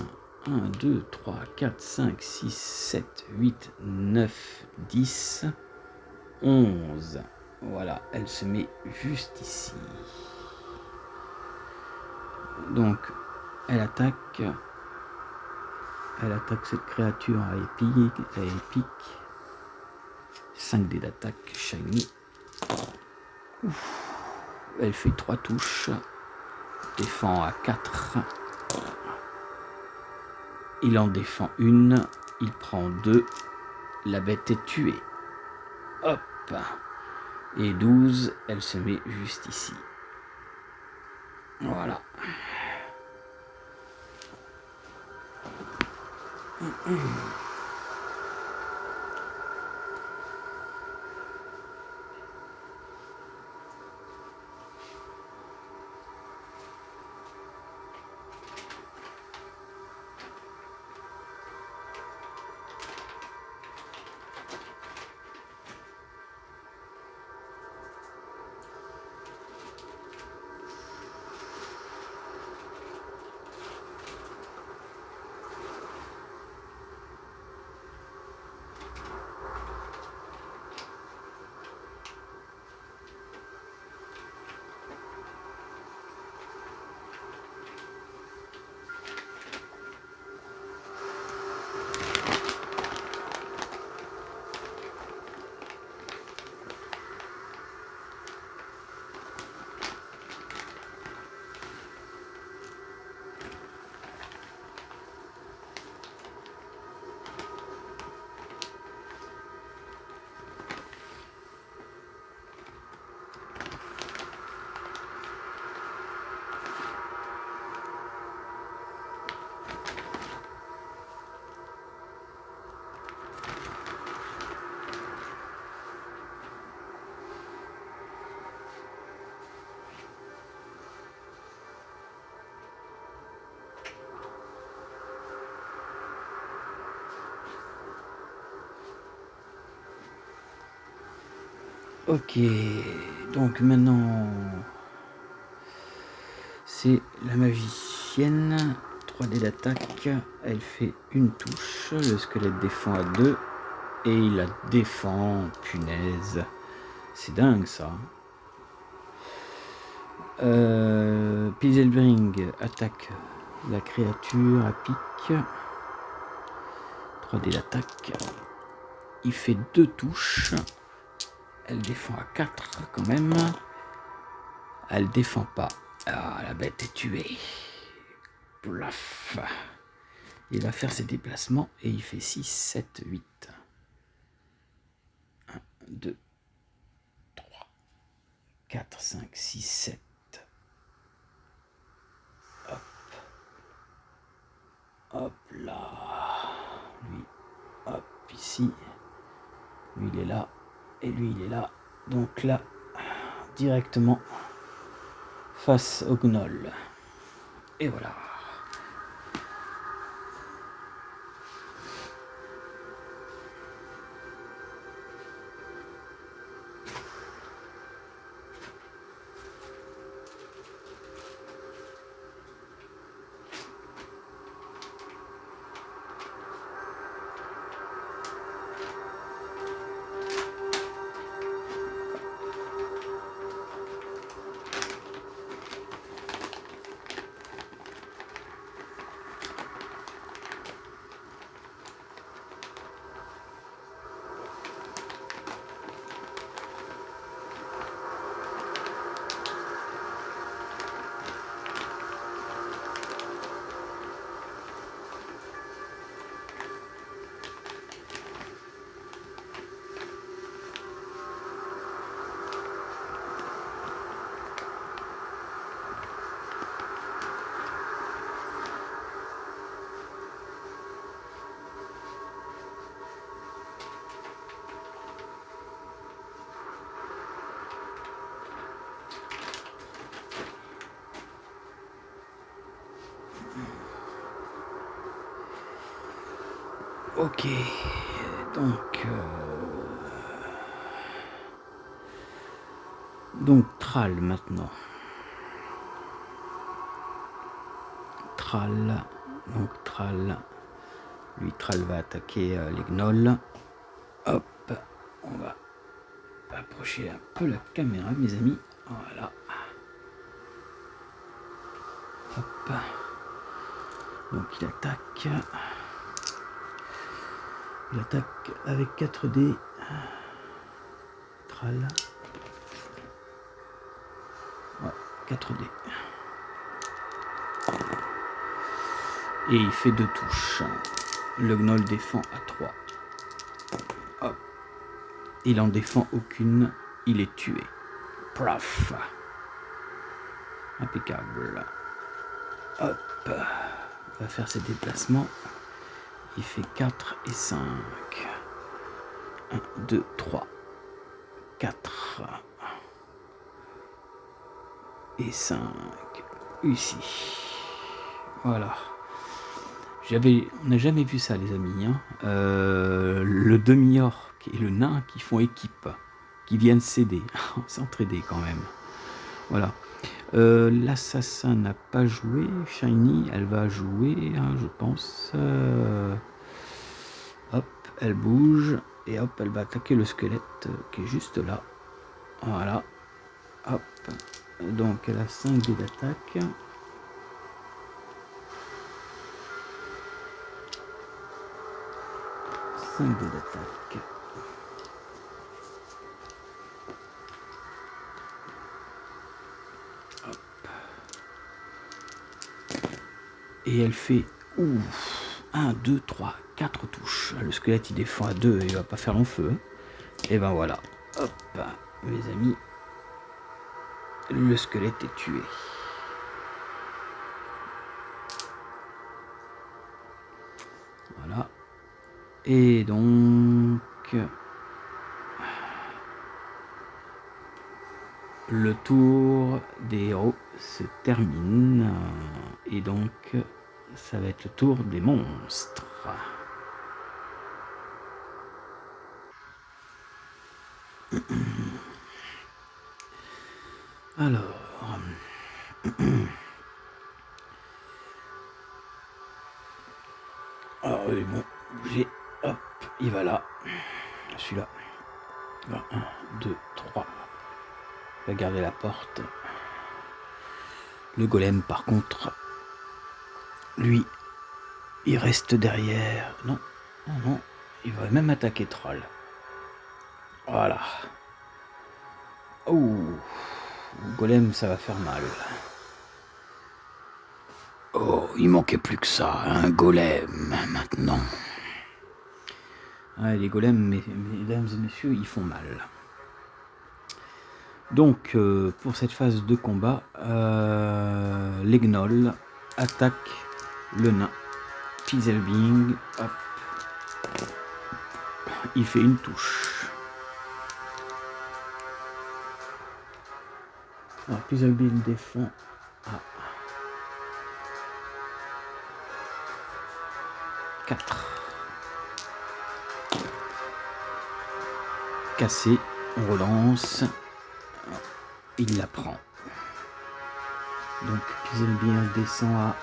1, 2, 3, 4, 5, 6, 7, 8, 9, 10, 11. Voilà, elle se met juste ici. Donc, elle attaque cette créature à épique. 5 dés d'attaque, shiny. Ouf. Elle fait 3 touches. Défend à 4. Il en défend une. Il prend 2. La bête est tuée. Hop. Et 12, elle se met juste ici. Voilà. Ok, donc maintenant c'est la magicienne 3D d'attaque, elle fait une touche, le squelette défend à 2 et il la défend, punaise, c'est dingue ça. Pizelbring attaque la créature à pic, 3D d'attaque, il fait 2 touches. Elle défend à 4 quand même. Elle défend pas. Ah, la bête est tuée. Plaf. Il va faire ses déplacements et il fait 6, 7, 8. 1, 2, 3, 4, 5, 6, 7. Hop. Hop là. Lui, hop, ici. Lui, il est là. Et lui, il est là. Donc là, directement face au gnoll. Et voilà. Ok, donc Thrall maintenant. Thrall, lui Thrall va attaquer les gnolls. Hop, on va approcher un peu la caméra, mes amis. Voilà. Hop. Donc il attaque. Il attaque avec 4 dés. Thrall. Ouais, 4 dés. Et il fait 2 touches. Le gnoll défend à 3. Hop. Il en défend aucune. Il est tué. Praf. Impeccable. Hop. On va faire ses déplacements. Il fait 4 et 5. 1, 2, 3, 4 et 5 ici. Voilà. On n'a jamais vu ça, les amis. Hein. Le demi-orc et le nain qui font équipe, qui viennent s'aider, s'entraider quand même. Voilà. L'assassin n'a pas joué. Shiny, elle va jouer, hein, je pense. Hop, elle bouge. Et hop, elle va attaquer le squelette qui est juste là. Voilà. Hop. Donc, elle a 5 dés d'attaque. Hop. Et elle fait 1, 2, 3, 4 touches. Le squelette il défend à 2, il va pas faire long feu. Et ben voilà. Hop, mes amis. Le squelette est tué. Voilà. Et donc le tour des héros se termine. Et donc ça va être le tour des monstres. Alors ils vont bouger. Hop, il va là. Celui-là. 1, 2, 3. Il va garder la porte. Le golem, par contre, lui, il reste derrière. Non, non, non. Il va même attaquer Troll. Voilà. Oh, le golem, ça va faire mal. Oh, il manquait plus que ça, un golem, maintenant. Ah, les golems, mesdames et messieurs, ils font mal. Donc, pour cette phase de combat, les gnolls attaquent le nain. Fizzlebing, hop. Il fait une touche. Alors, Fizzlebing défend à 4. Cassé, on relance. Il la prend. Donc Fizzlebing descend à...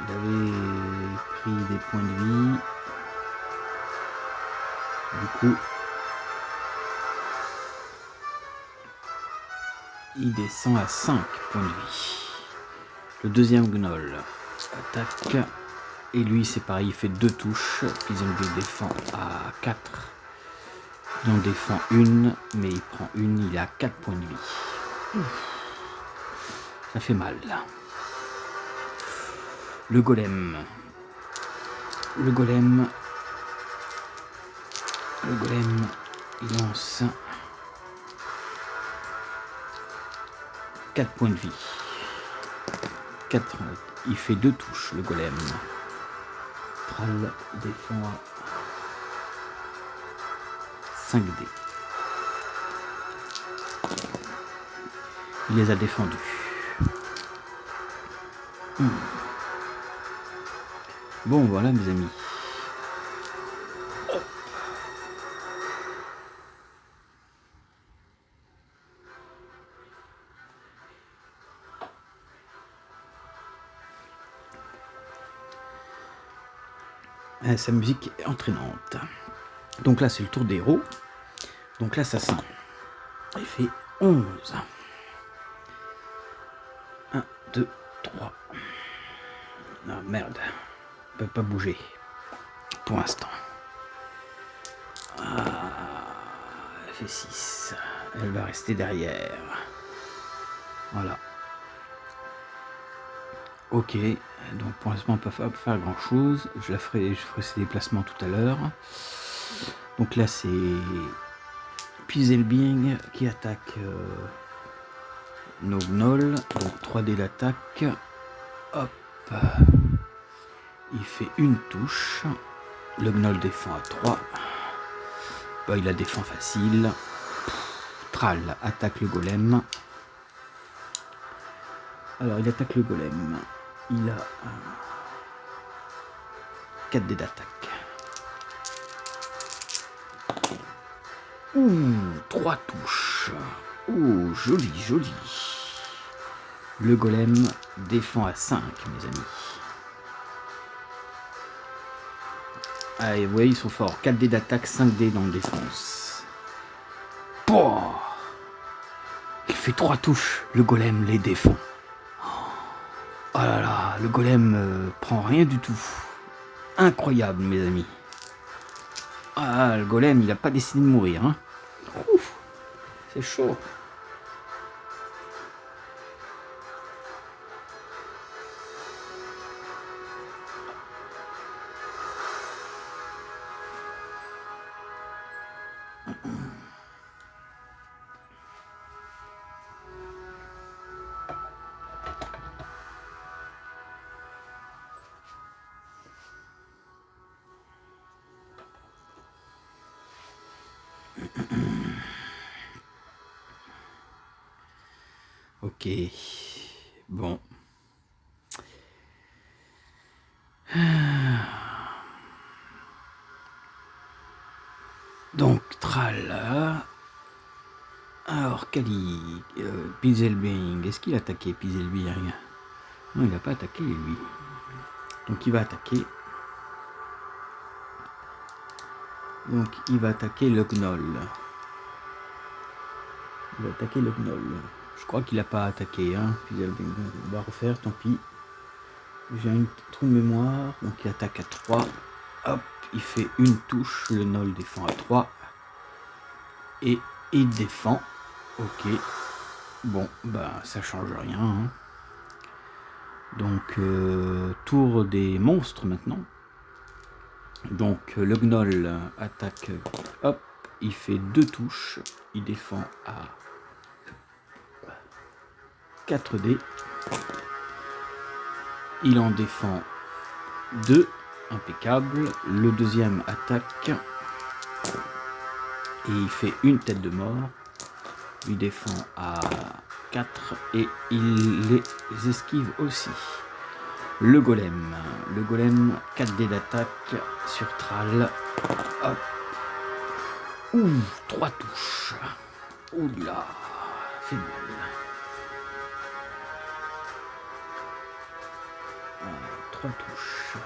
Il avait pris des points de vie. Du coup, il descend à 5 points de vie. Le deuxième gnoll attaque. Et lui, c'est pareil, il fait 2 touches. Fizzlebing défend à 4. Il en défend une, mais il prend une, il est à 4 points de vie. Ça fait mal. Le golem. Le golem, il lance 4 points de vie. 4, il fait 2 touches, le golem. Thrall défend à 5 dés. Il les a défendus. Bon, voilà, mes amis. Sa musique est entraînante. Donc là, c'est le tour des héros. Donc l'assassin, il fait 11. 1, 2, 3. Non, merde. Il peut pas bouger. Pour l'instant. Elle fait 6. Elle va rester derrière. Voilà. Ok. Donc pour l'instant, on ne peut pas faire grand chose. Je ferai ses déplacements tout à l'heure. Donc là, c'est Fizzlebing qui attaque nos gnolls, donc 3D d'attaque. Hop. Il fait une touche. Le gnoll défend à 3. Bah, il la défend facile. Thrall attaque le golem. Alors il attaque le golem. Il a 4 dés d'attaque. Ouh, 3 touches. Oh, joli, joli. Le golem défend à 5, mes amis. Allez, vous voyez, ils sont forts. 4 dés d'attaque, 5 dés dans le défense. Oh, il fait 3 touches. Le golem les défend. Oh là là, le golem prend rien du tout. Incroyable, mes amis. Ah, le golem, il n'a pas décidé de mourir. Hein. Ouf, c'est chaud. Ok, bon. Donc, Thrall. Alors, Kali, Pizelbing, est-ce qu'il a attaqué Pizelbing? Non, il n'a pas attaqué, lui. Donc, il va attaquer. Donc, il va attaquer le gnoll. Il va attaquer le gnoll. Je crois qu'il n'a pas attaqué, hein. Pizelbing. On va refaire, tant pis. J'ai un trou de mémoire. Donc, il attaque à 3. Hop, il fait une touche. Le gnoll défend à 3. Et il défend. Ok. Bon, bah ça change rien. Hein. Donc, tour des monstres maintenant. Donc, le gnoll attaque. Hop, il fait 2 touches. Il défend à 4 dés. Il en défend 2. Impeccable. Le deuxième attaque. Et il fait une tête de mort. Il défend à 4 et il les esquive aussi. Le golem, 4 dés d'attaque sur Thrall. Hop. Ouh, 3 touches. Oula, fait mal. 3 touches.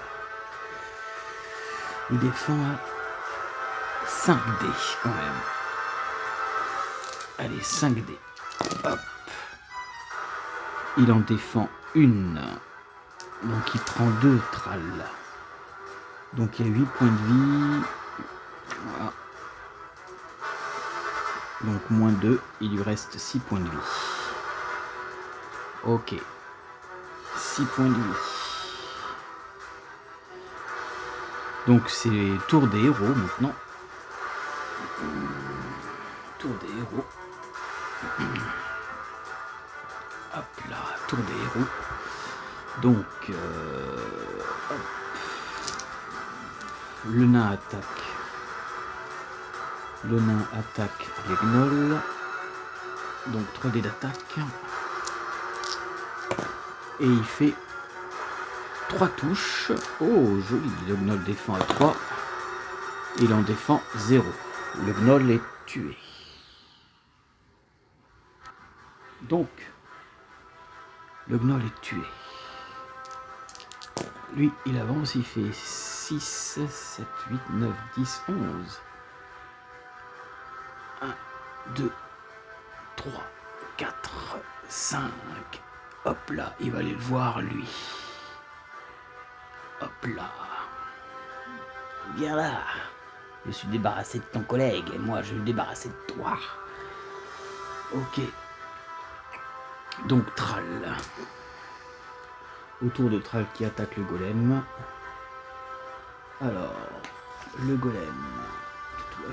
Il défend à 5 dés quand même. Allez, 5 dés. Hop. Il en défend une. Donc il prend 2 Thrall. Donc il y a 8 points de vie. Voilà. Donc moins 2. Il lui reste 6 points de vie. Ok. 6 points de vie. Donc c'est tour des héros maintenant. Tour des héros. Hop là, tour des héros. Donc, hop. Le nain attaque. Le nain attaque les gnolls. Donc 3 dés d'attaque. Et il fait 3 touches. Oh, joli. Le gnoll défend à 3. Il en défend 0. Le gnoll est tué. Donc, le gnoll est tué. Lui, il avance, il fait 6, 7, 8, 9, 10, 11. 1, 2, 3, 4, 5. Hop là, il va aller le voir, lui. Hop là. Viens là. Je suis débarrassé de ton collègue et moi je vais me débarrasser de toi. Ok. Donc Thrall. Autour de Thrall qui attaque le golem. Alors, le golem.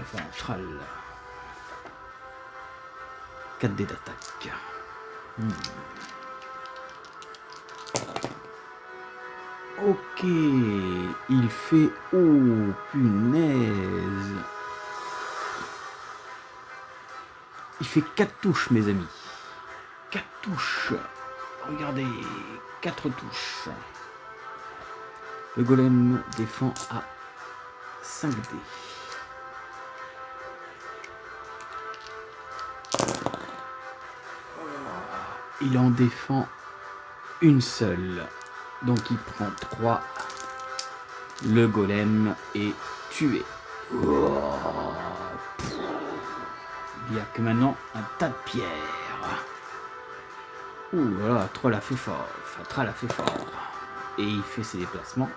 Enfin, Thrall. 4 dés d'attaque. Ok, il fait... Oh, punaise. Il fait 4 touches, mes amis. 4 touches. Regardez, 4 touches. Le golem défend à 5 dés. Il en défend une seule. Donc il prend 3. Le golem est tué. Il n'y a que maintenant un tas de pierres. Ouh voilà, Troll a fait fort. Enfin, Tral a fait fort. Et il fait ses déplacements.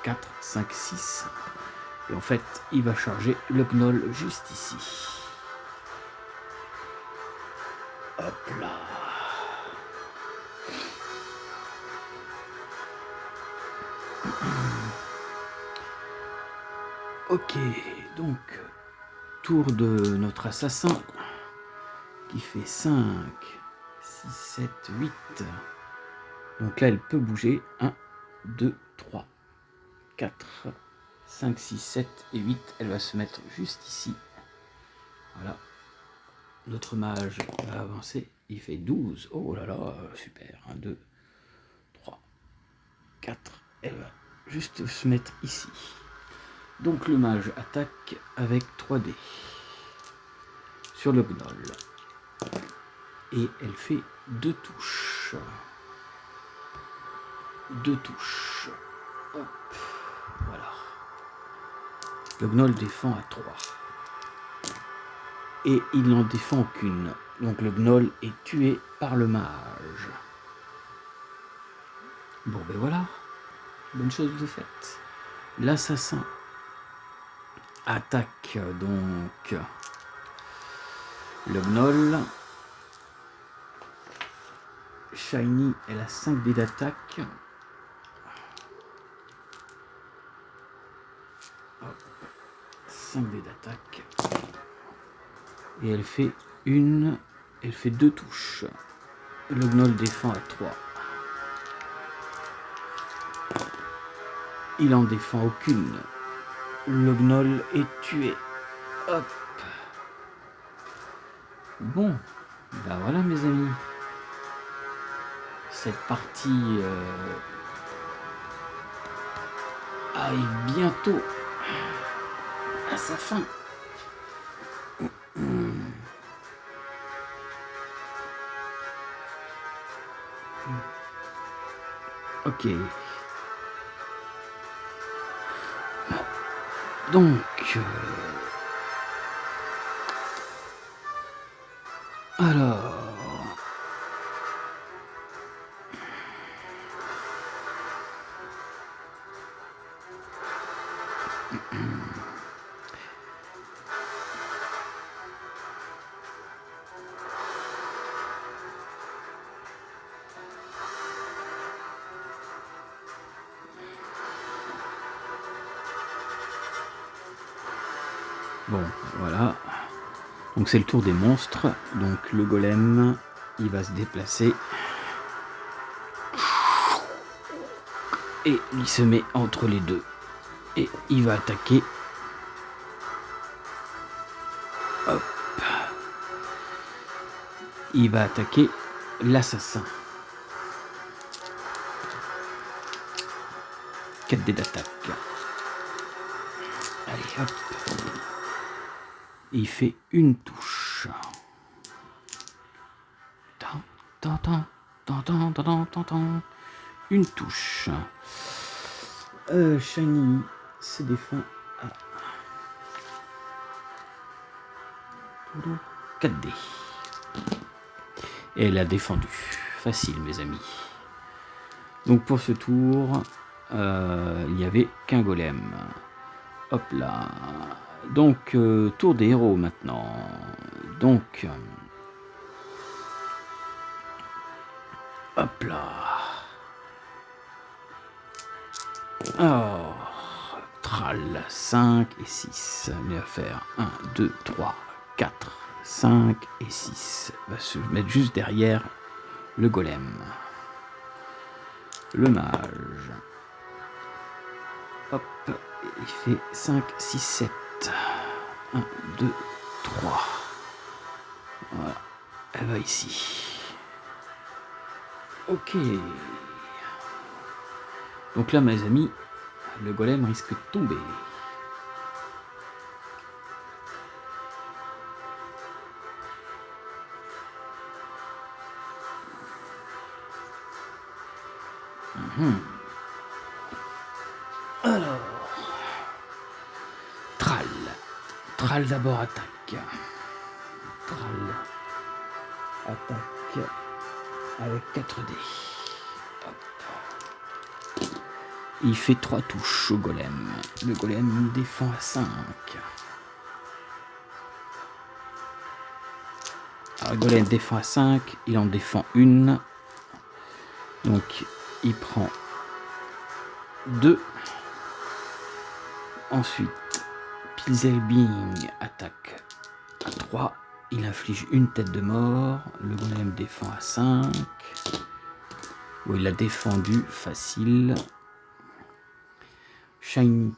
4, 5, 6. Et en fait, il va charger le gnoll juste ici. Hop là. Ok, donc, tour de notre assassin, qui fait 5, 6, 7, 8. Donc là, elle peut bouger. 1, 2, 3, 4, 5, 6, 7 et 8. Elle va se mettre juste ici. Voilà. Notre mage va avancer. Il fait 12. Oh là là, super. 1, 2, 3, 4. Elle va juste se mettre ici. Donc le mage attaque avec 3 dés sur le gnoll. Et elle fait 2 touches. 2 touches. Hop. Voilà. Le gnoll défend à 3. Et il n'en défend aucune. Donc le gnoll est tué par le mage. Bon ben voilà. Bonne chose de faite. L'assassin attaque donc le gnoll. Shiny, elle a 5 dés d'attaque. 5 dés d'attaque. Et elle fait 2 touches. Le gnoll défend à 3. Il en défend aucune. Le gnoll est tué. Hop. Bon, ben voilà mes amis. Cette partie arrive bientôt à sa fin. Ok. Donc, alors, bon, voilà. Donc c'est le tour des monstres. Donc le golem, il va se déplacer. Et il se met entre les deux. Et il va attaquer. Hop. Il va attaquer l'assassin. 4 dés d'attaque. Allez, hop. Et il fait une touche. Une touche. Shiny se défend à 4 dés. Et elle a défendu. Facile, mes amis. Donc pour ce tour, il n'y avait qu'un golem. Hop là. Donc, tour des héros maintenant. Donc, hop là. Alors, Tral, 5 et 6. Il va faire 1, 2, 3, 4, 5 et 6. Va se mettre juste derrière le golem. Le mage. Hop, il fait 5, 6, 7. 1, 2, 3. Voilà, elle va ici. Ok. Donc là, mes amis, le golem risque de tomber. Alors, Thrall. Thrall d'abord attaque. Thrall attaque avec 4 dés. Hop. Il fait 3 touches au golem. Le golem défend à 5. Alors, le golem défend à 5, il en défend une. Donc il prend 2. Ensuite, Pilzelbing attaque à 3. Il inflige une tête de mort. Le golem défend à 5. Bon, il a défendu facile. Shiny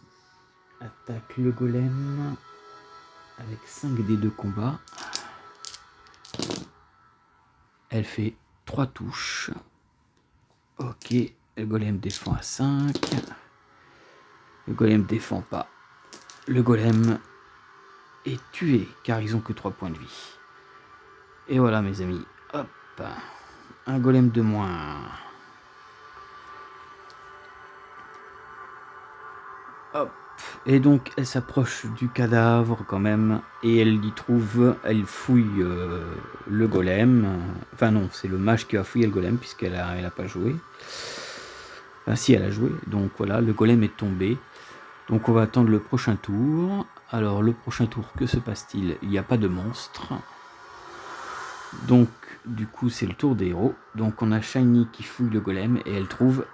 attaque le golem avec 5 dés de combat. Elle fait 3 touches. Ok, le golem défend à 5. Le golem défend pas. Le golem est tué car ils ont que 3 points de vie. Et voilà mes amis. Hop. Un golem de moins. Hop. Et donc elle s'approche du cadavre quand même. Et elle y trouve. Elle fouille le golem. Enfin non, c'est le mage qui a fouillé le golem puisqu'elle a pas joué. Enfin si, elle a joué. Donc voilà, le golem est tombé. Donc on va attendre le prochain tour. Alors le prochain tour, que se passe-t-il? Il n'y a pas de monstre. Donc du coup c'est le tour des héros. Donc on a Shiny qui fouille le golem et elle trouve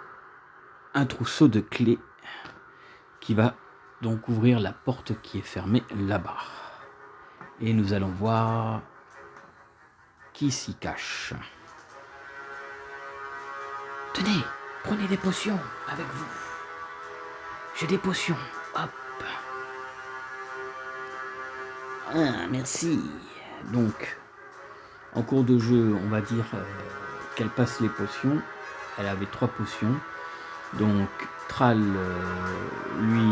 un trousseau de clés qui va donc ouvrir la porte qui est fermée là-bas. Et nous allons voir qui s'y cache. Tenez, prenez des potions avec vous. J'ai des potions. Hop. Ah, merci. Donc, en cours de jeu, on va dire qu'elle passe les potions. Elle avait 3 potions. Donc, Thrall, lui,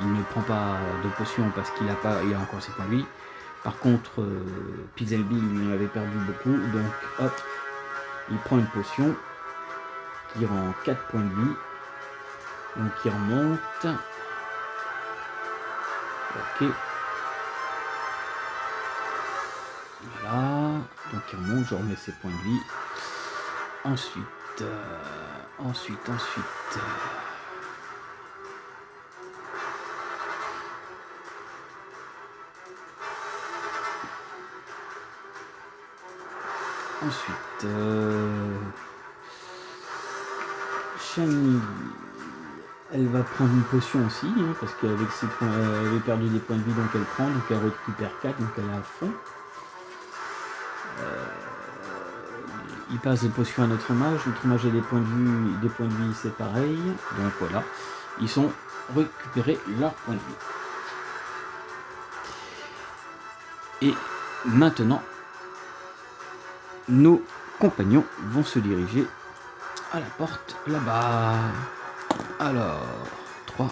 il ne prend pas de potions parce qu'il a encore ses points de vie. Par contre, Pilzelby, lui, en avait perdu beaucoup. Donc, hop, il prend une potion qui rend 4 points de vie. Donc, il remonte. Ok. Voilà. Donc, il remonte. Je remets ses points de vie. Ensuite. Ensuite. 'Ensuite, Shiny, elle va prendre une potion aussi, hein, parce qu'avec ses points, elle avait perdu des points de vie, donc elle prend, donc elle récupère 4, donc elle est à fond. Il passe des potions à notre mage a des points de vie, c'est pareil. Donc voilà, ils sont récupérés leurs points de vie. Et maintenant, nos compagnons vont se diriger à la porte là-bas. Alors, 3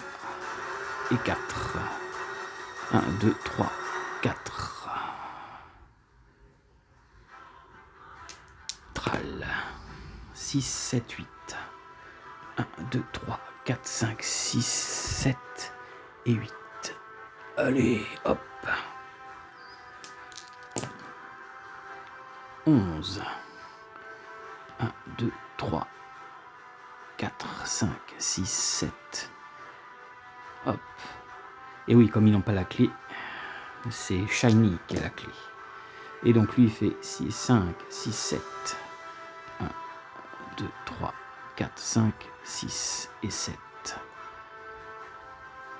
et 4. 1, 2, 3, 4. Thrall. 6, 7, 8. 1, 2, 3, 4, 5, 6, 7 et 8. Allez, hop. 11. 1, 2, 3, 4, 5, 6, 7. Hop. Et oui, comme ils n'ont pas la clé, c'est Shiny qui a la clé. Et donc lui, il fait 6, 5, 6, 7. 1, 2, 3, 4, 5, 6 et 7.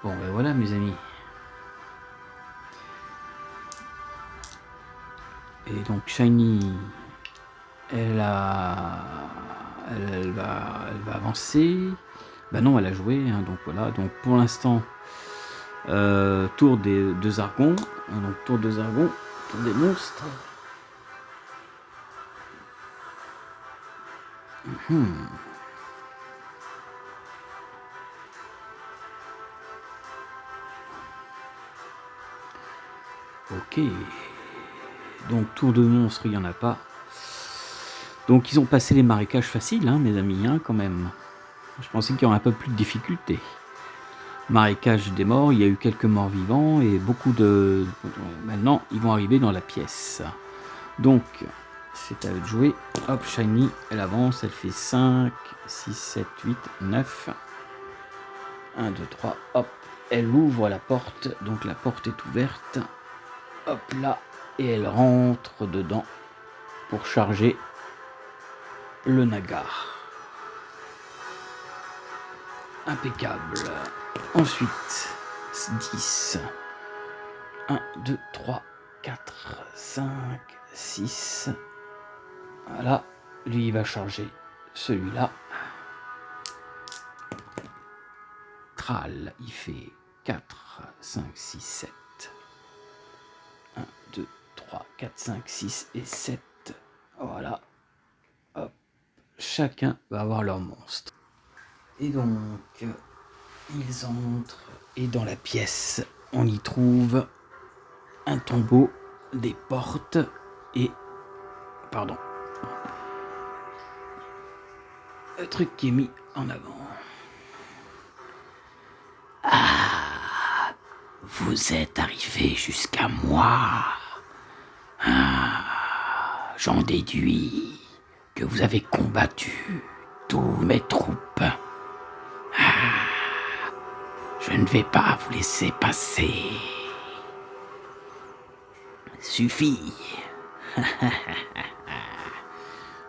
Bon, ben voilà, mes amis. Et donc Shiny, elle va avancer. Bah non, elle a joué, hein, donc voilà. Donc pour l'instant, tour des deux Argons. Donc tour des Argons, tour des monstres. Ok. Donc tour de monstres, il n'y en a pas. Donc ils ont passé les marécages faciles, hein, mes amis, hein, quand même. Je pensais qu'il y aurait un peu plus de difficultés. Marécage des morts, il y a eu quelques morts vivants et beaucoup de... Maintenant, ils vont arriver dans la pièce. Donc, c'est à eux de jouer. Hop, Shiny, elle avance, elle fait 5, 6, 7, 8, 9. 1, 2, 3, hop. Elle ouvre la porte, donc la porte est ouverte. Hop là, et elle rentre dedans pour charger le nagar. Impeccable. Ensuite, 10. 1, 2, 3, 4, 5, 6. Voilà, lui il va charger celui-là. Tral, il fait 4, 5, 6, 7. 1, 2, 3, 4, 5, 6 et 7. Voilà. Hop. Chacun va avoir leur monstre. Et donc, ils entrent et dans la pièce, on y trouve un tombeau, des portes et... Pardon. Un truc qui est mis en avant. Ah, vous êtes arrivé jusqu'à moi. Ah, j'en déduis que vous avez combattu tous mes troupes. Ah, je ne vais pas vous laisser passer. Suffit.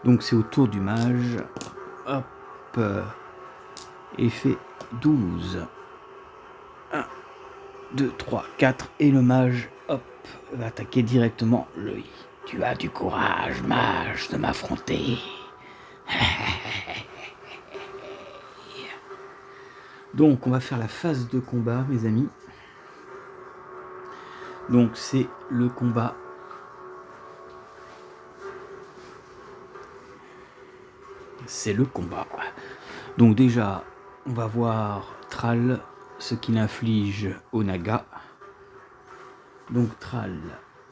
Donc c'est au tour du mage. Hop. Et fait 12. 1, 2, 3, 4. Et le mage, hop, va attaquer directement l'œil. Tu as du courage, mage, de m'affronter. Donc on va faire la phase de combat, mes amis. Donc c'est le combat. C'est le combat. Donc déjà, on va voir Tral, ce qu'il inflige au Naga. Donc Tral,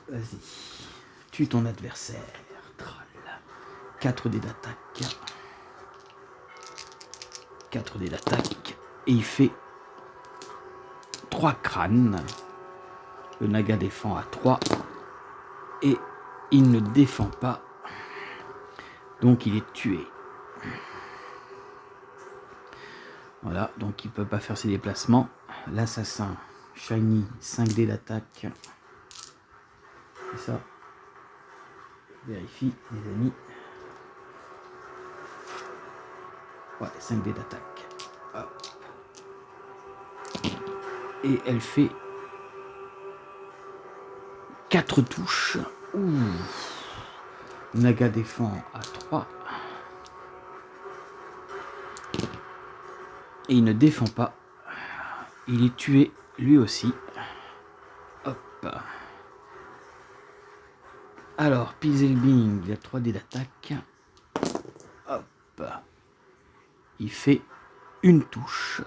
vas-y, tue ton adversaire. Tral, 4 dés d'attaque. 4 dés d'attaque. Et il fait 3 crânes. Le Naga défend à 3. Et il ne défend pas. Donc il est tué. Voilà, donc il ne peut pas faire ses déplacements. L'assassin, Shiny, 5 dés d'attaque. C'est ça. Vérifie, les amis. Ouais, 5 dés d'attaque. Hop. Et elle fait 4 touches. Ouh. Naga défend à 3. Et il ne défend pas. Il est tué lui aussi. Hop. Alors, Pizelbing, il a 3 dés d'attaque. Hop. Il fait une touche.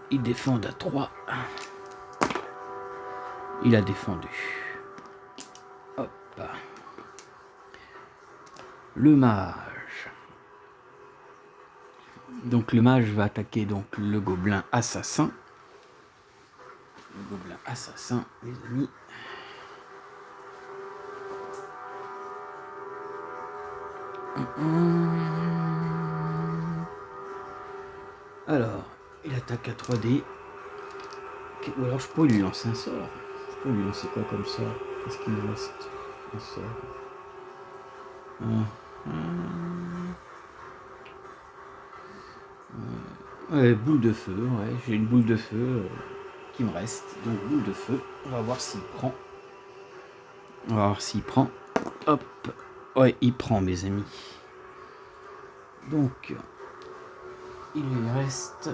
Il défend à 3. Il a défendu. Hop. Le mage. Donc le mage va attaquer donc le gobelin assassin. Le gobelin assassin, les amis. Alors, il attaque à 3D. Ou alors je peux lui lancer un sort. Je peux lui lancer quoi comme sort? Qu'est-ce qu'il me reste? Un sort. Ouais, boule de feu, ouais, j'ai une boule de feu qui me reste. Donc boule de feu, on va voir s'il prend. On va voir s'il prend. Hop. Ouais, il prend, mes amis. Donc, il lui reste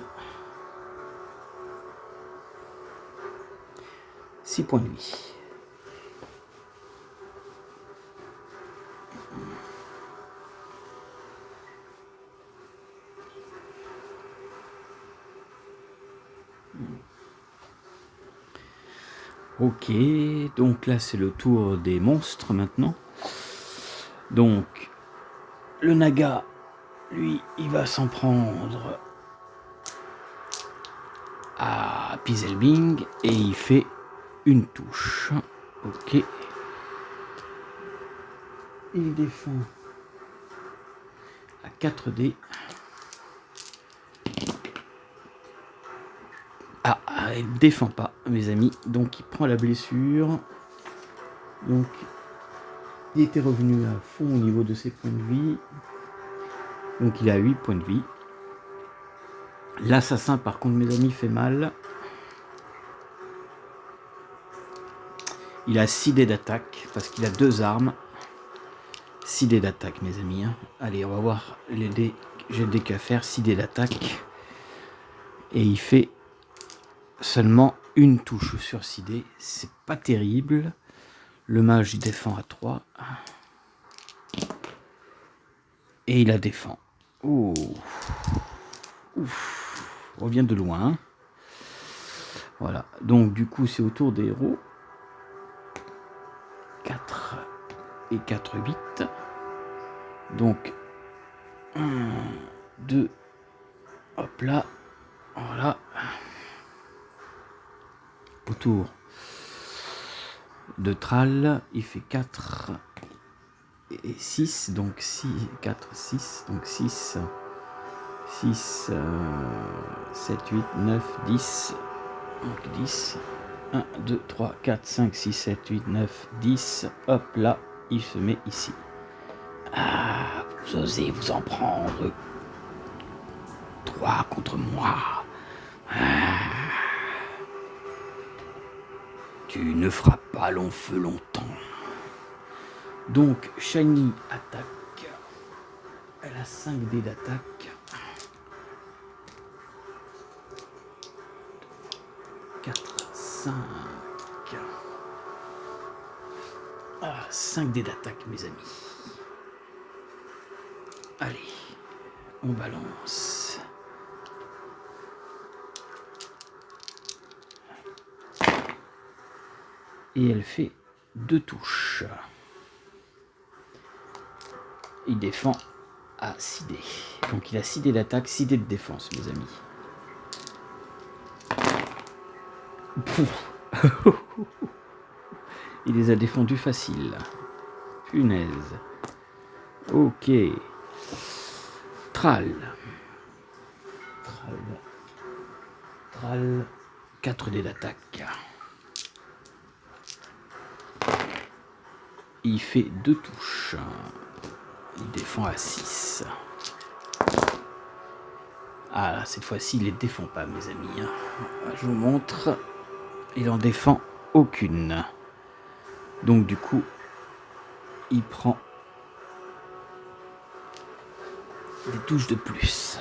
6 points de vie. Ok, donc là c'est le tour des monstres maintenant. Donc, le Naga, lui, il va s'en prendre à Pizelbing et il fait une touche. Ok. Il défend à 4 dés. Ah, il ne défend pas, mes amis. Donc, il prend la blessure. Donc, il était revenu à fond au niveau de ses points de vie. Donc, il a 8 points de vie. L'assassin, par contre, mes amis, fait mal. Il a 6 dés d'attaque parce qu'il a 2 armes. 6 dés d'attaque, mes amis. Allez, on va voir les dés. J'ai le dé qu'à faire. 6 dés d'attaque. Et il fait seulement une touche sur 6 dés. C'est pas terrible. Le mage, il défend à 3. Et il la défend. Oh. Ouf. On revient de loin. Voilà. Donc, du coup, c'est au tour des héros. 4 et 4, 8. Donc, 1, 2. Hop là. Voilà. Autour de Thrall, il fait 4 et 6, donc 6, 4, 6, donc 6, 6, 7, 8, 9, 10, donc 10, 1, 2, 3, 4, 5, 6, 7, 8, 9, 10, hop là, il se met ici. Ah, vous osez vous en prendre 3 contre moi. Ah. Tu ne feras pas long feu longtemps. Donc, Shiny attaque. Elle a 5 dés d'attaque. 4, 5. 5 dés d'attaque, mes amis. Allez, on balance. Et elle fait 2 touches. Il défend à 6 dés. Donc il a 6 dés d'attaque, 6 dés de défense, mes amis. Il les a défendus faciles. Punaise. Ok. Thrall. 4 dés d'attaque. Il fait 2 touches. Il défend à 6. Ah là, cette fois-ci, il ne les défend pas, mes amis. Je vous montre. Il en défend aucune. Donc du coup, il prend des touches de plus.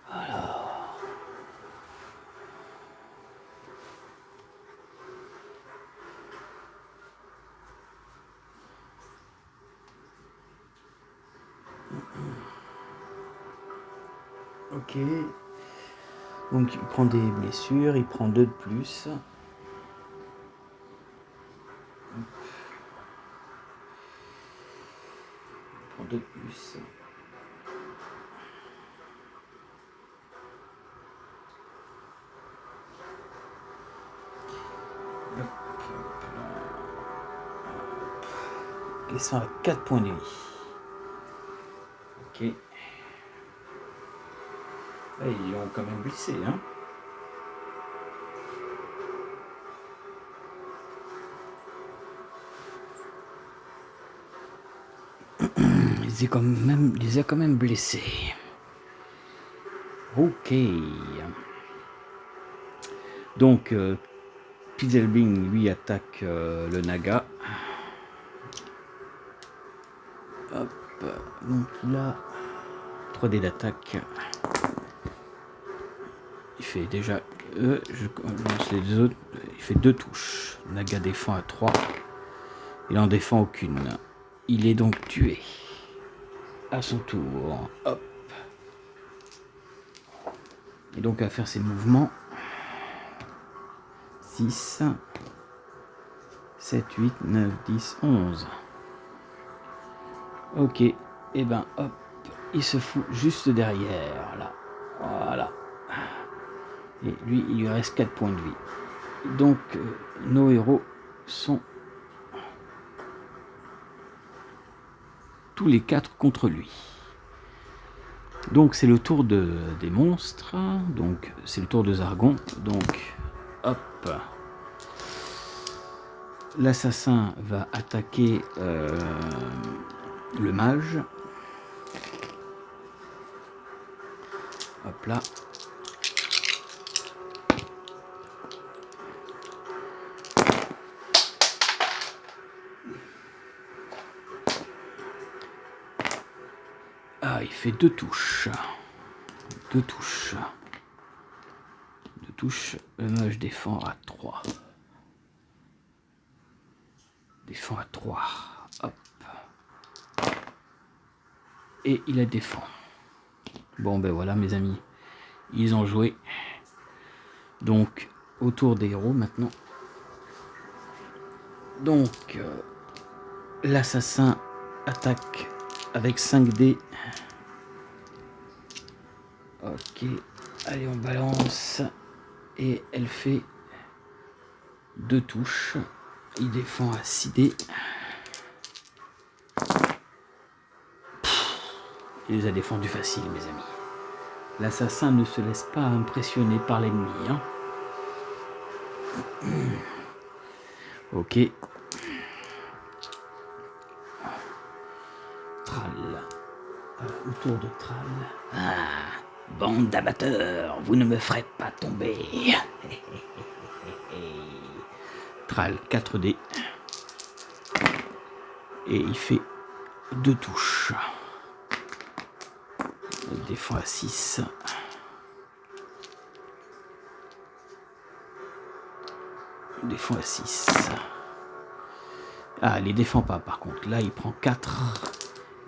Voilà. Ok. Donc il prend des blessures, il prend 2 de plus. Il prend 2 de plus. Ils sont à 4 points de vie. Ok. Là, ils ont quand même glissé, hein. Il les a quand même blessés. Ok. Donc, Pizelbing lui attaque le Naga. Hop, donc il a 3 dés d'attaque. Il fait déjà, je lance les deux autres, il fait 2 touches. Naga défend à 3. Il en défend aucune. Il est donc tué. À son tour. Hop. Et donc à faire ses mouvements. 6, 7, 8, 9, 10, 11. Ok. Et ben hop. Il se fout juste derrière. Là. Voilà. Et lui, il lui reste 4 points de vie. Donc nos héros sont tous les 4 contre lui. Donc c'est le tour des monstres. Donc c'est le tour de Zargon. Donc hop. L'assassin va attaquer le mage. Hop là. Ah, il fait 2 touches. 2 touches. 2 touches. Le mage défend à 3. Défend à 3. Hop. Et il la défend. Bon ben voilà mes amis. Ils ont joué. Donc autour des héros maintenant. Donc l'assassin attaque avec 5 dés. Ok. Allez on balance. Et elle fait 2 touches. Il défend à 6 dés. Il les a défendus faciles, mes amis. L'assassin ne se laisse pas impressionner par l'ennemi. Hein. Ok. Thrall. Autour de Thrall. Ah, bande d'amateurs, vous ne me ferez pas tomber. Thrall, 4 dés. Et il fait 2 touches. Il défend à 6. Il défend à 6. Ah, il les défend pas par contre. Là, il prend 4.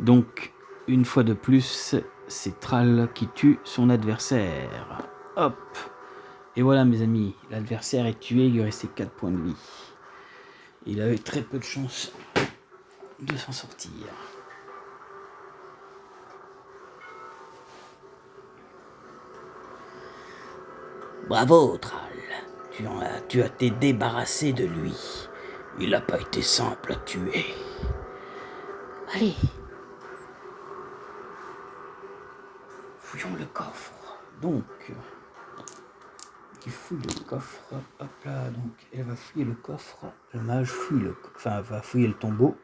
Donc, une fois de plus, c'est Thrall qui tue son adversaire. Hop. Et voilà, mes amis. L'adversaire est tué. Il lui restait 4 points de vie. Il a eu très peu de chance de s'en sortir. Bravo, Thrall. Tu as été débarrassé de lui. Il n'a pas été simple à tuer. Allez. Fouillons le coffre. Donc, il fouille le coffre. Hop là, donc elle va fouiller le coffre. Le mage fouille va fouiller le tombeau.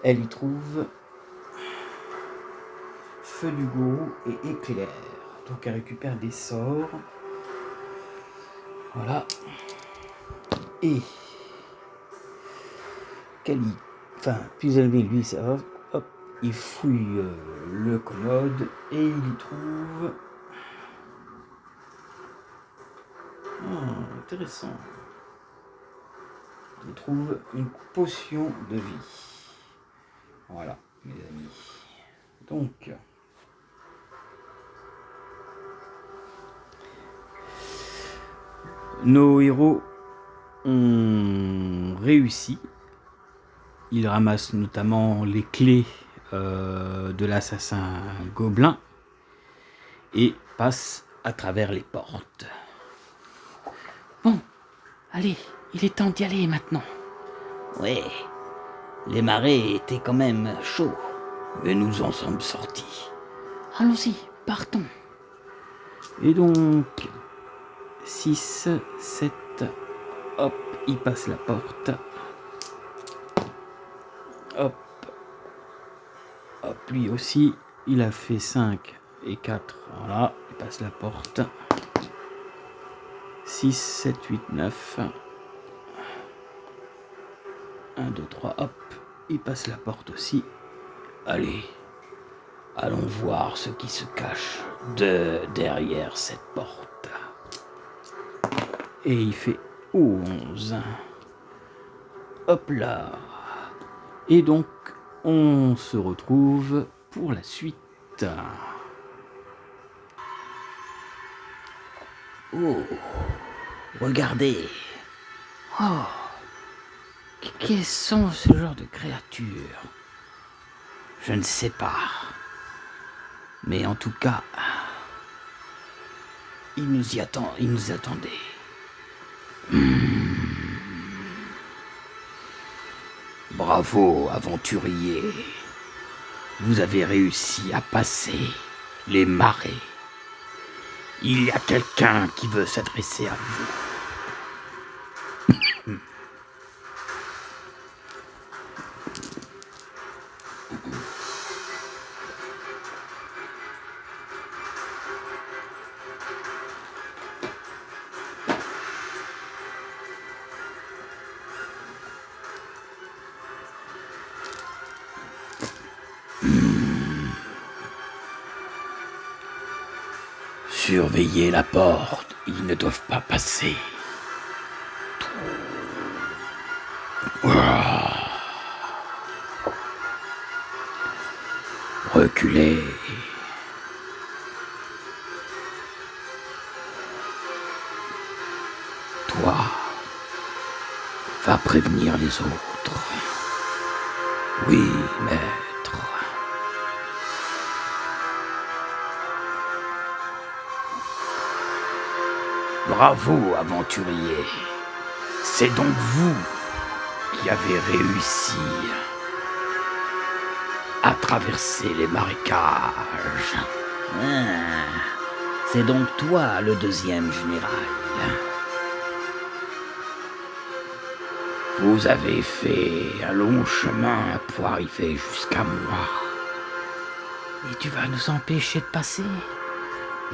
Elle y trouve feu du gourou et éclair. Donc elle récupère des sorts. Voilà. Et Kali, plus élevé lui, ça va. Hop, il fouille le commode et il y trouve. Intéressant. Il trouve une potion de vie. Voilà, mes amis. Donc, nos héros ont réussi. Ils ramassent notamment les clés de l'assassin gobelin et passent à travers les portes. Bon, allez, il est temps d'y aller maintenant. Ouais, les marées étaient quand même chauds, mais nous en sommes sortis. Allons-y, partons. Et donc, 6, 7, hop, il passe la porte. Hop, hop, lui aussi, il a fait 5 et 4, voilà, il passe la porte. 6, 7, 8, 9. 1, 2, 3, hop, il passe la porte aussi. Allez, allons voir ce qui se cache derrière cette porte. Et il fait 11. Hop là. Et donc, on se retrouve pour la suite. Oh, regardez. Oh, quels sont ce genre de créatures? Je ne sais pas. Mais en tout cas, il nous attendait. Bravo, aventurier. Vous avez réussi à passer les marées. Il y a quelqu'un qui veut s'adresser à vous. Surveillez la porte, ils ne doivent pas passer. Reculez. Toi, va prévenir les autres. Oui, maître. Bravo, aventurier. C'est donc vous qui avez réussi à traverser les marécages. C'est donc toi le deuxième général. Vous avez fait un long chemin pour arriver jusqu'à moi. Et tu vas nous empêcher de passer?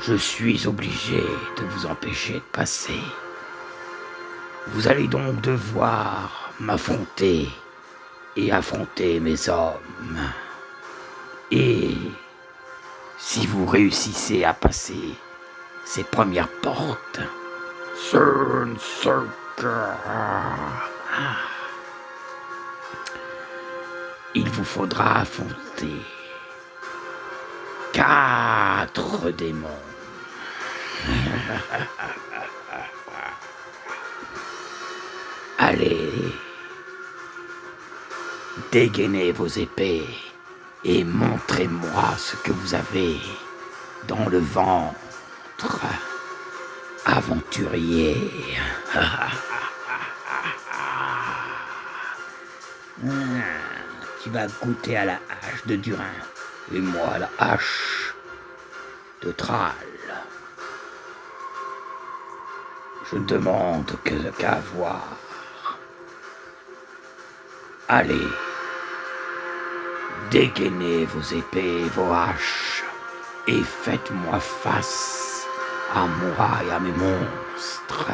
Je suis obligé de vous empêcher de passer. Vous allez donc devoir m'affronter et affronter mes hommes. Et si vous réussissez à passer ces premières portes, il vous faudra affronter 4 démons. Allez, dégainez vos épées et montrez-moi ce que vous avez dans le ventre, aventurier. Tu vas goûter à la hache de Durin et moi à la hache de Thrall. Je ne demande qu'à voir. Allez, dégainez vos épées et vos haches et faites-moi face à moi et à mes monstres.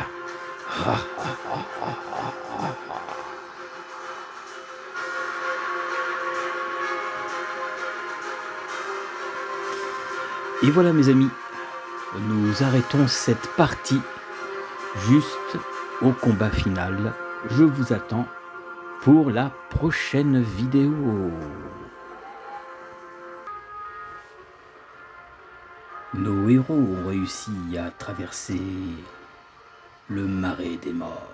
Et voilà mes amis, nous arrêtons cette partie juste au combat final. Je vous attends pour la prochaine vidéo. Nos héros ont réussi à traverser le marais des morts.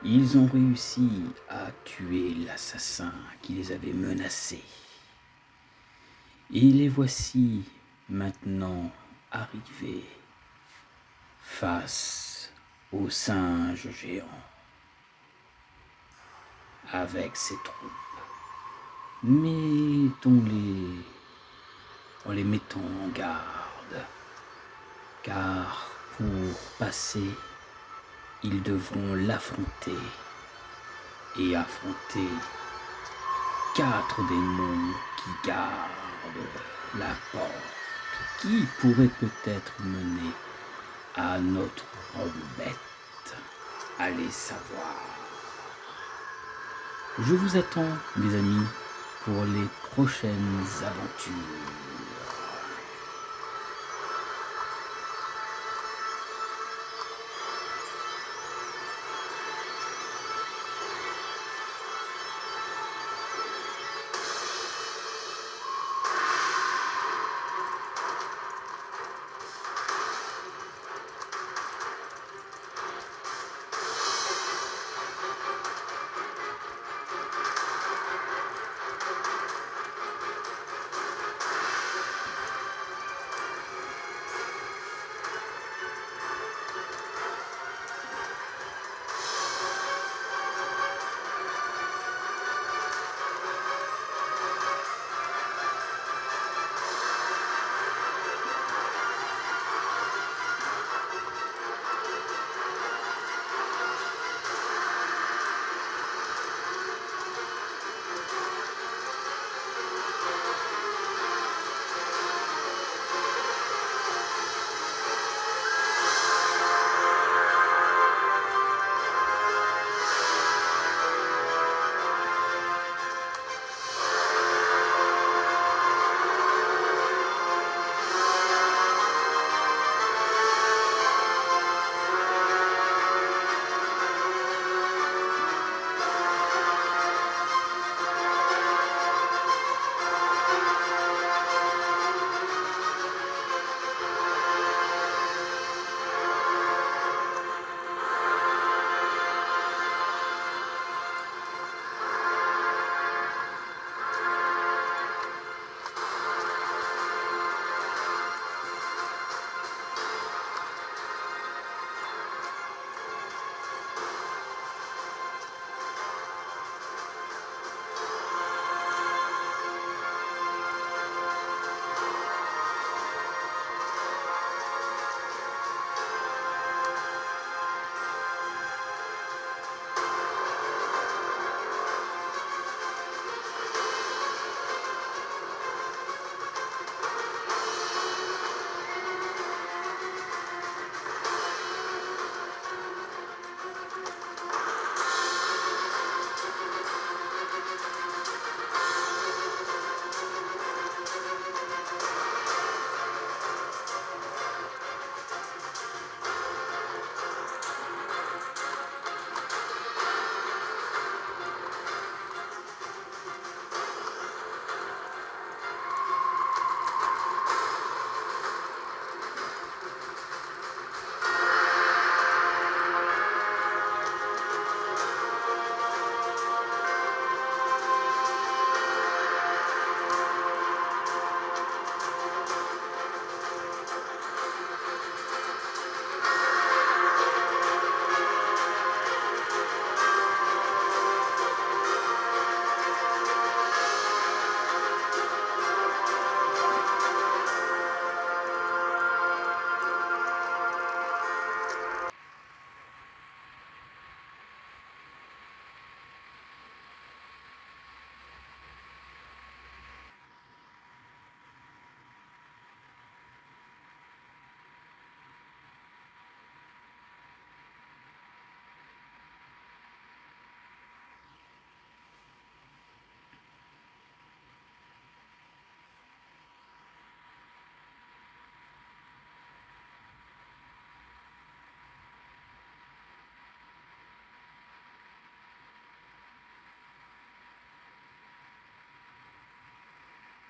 Ils ont réussi à tuer l'assassin qui les avait menacés. Et les voici maintenant arrivés face au singe géant avec ses troupes. Mettons-les en les mettant en garde, car pour passer, ils devront l'affronter et affronter 4 démons qui gardent la porte, qui pourrait peut-être mener à notre bête. Allez savoir. Je vous attends, mes amis, pour les prochaines aventures.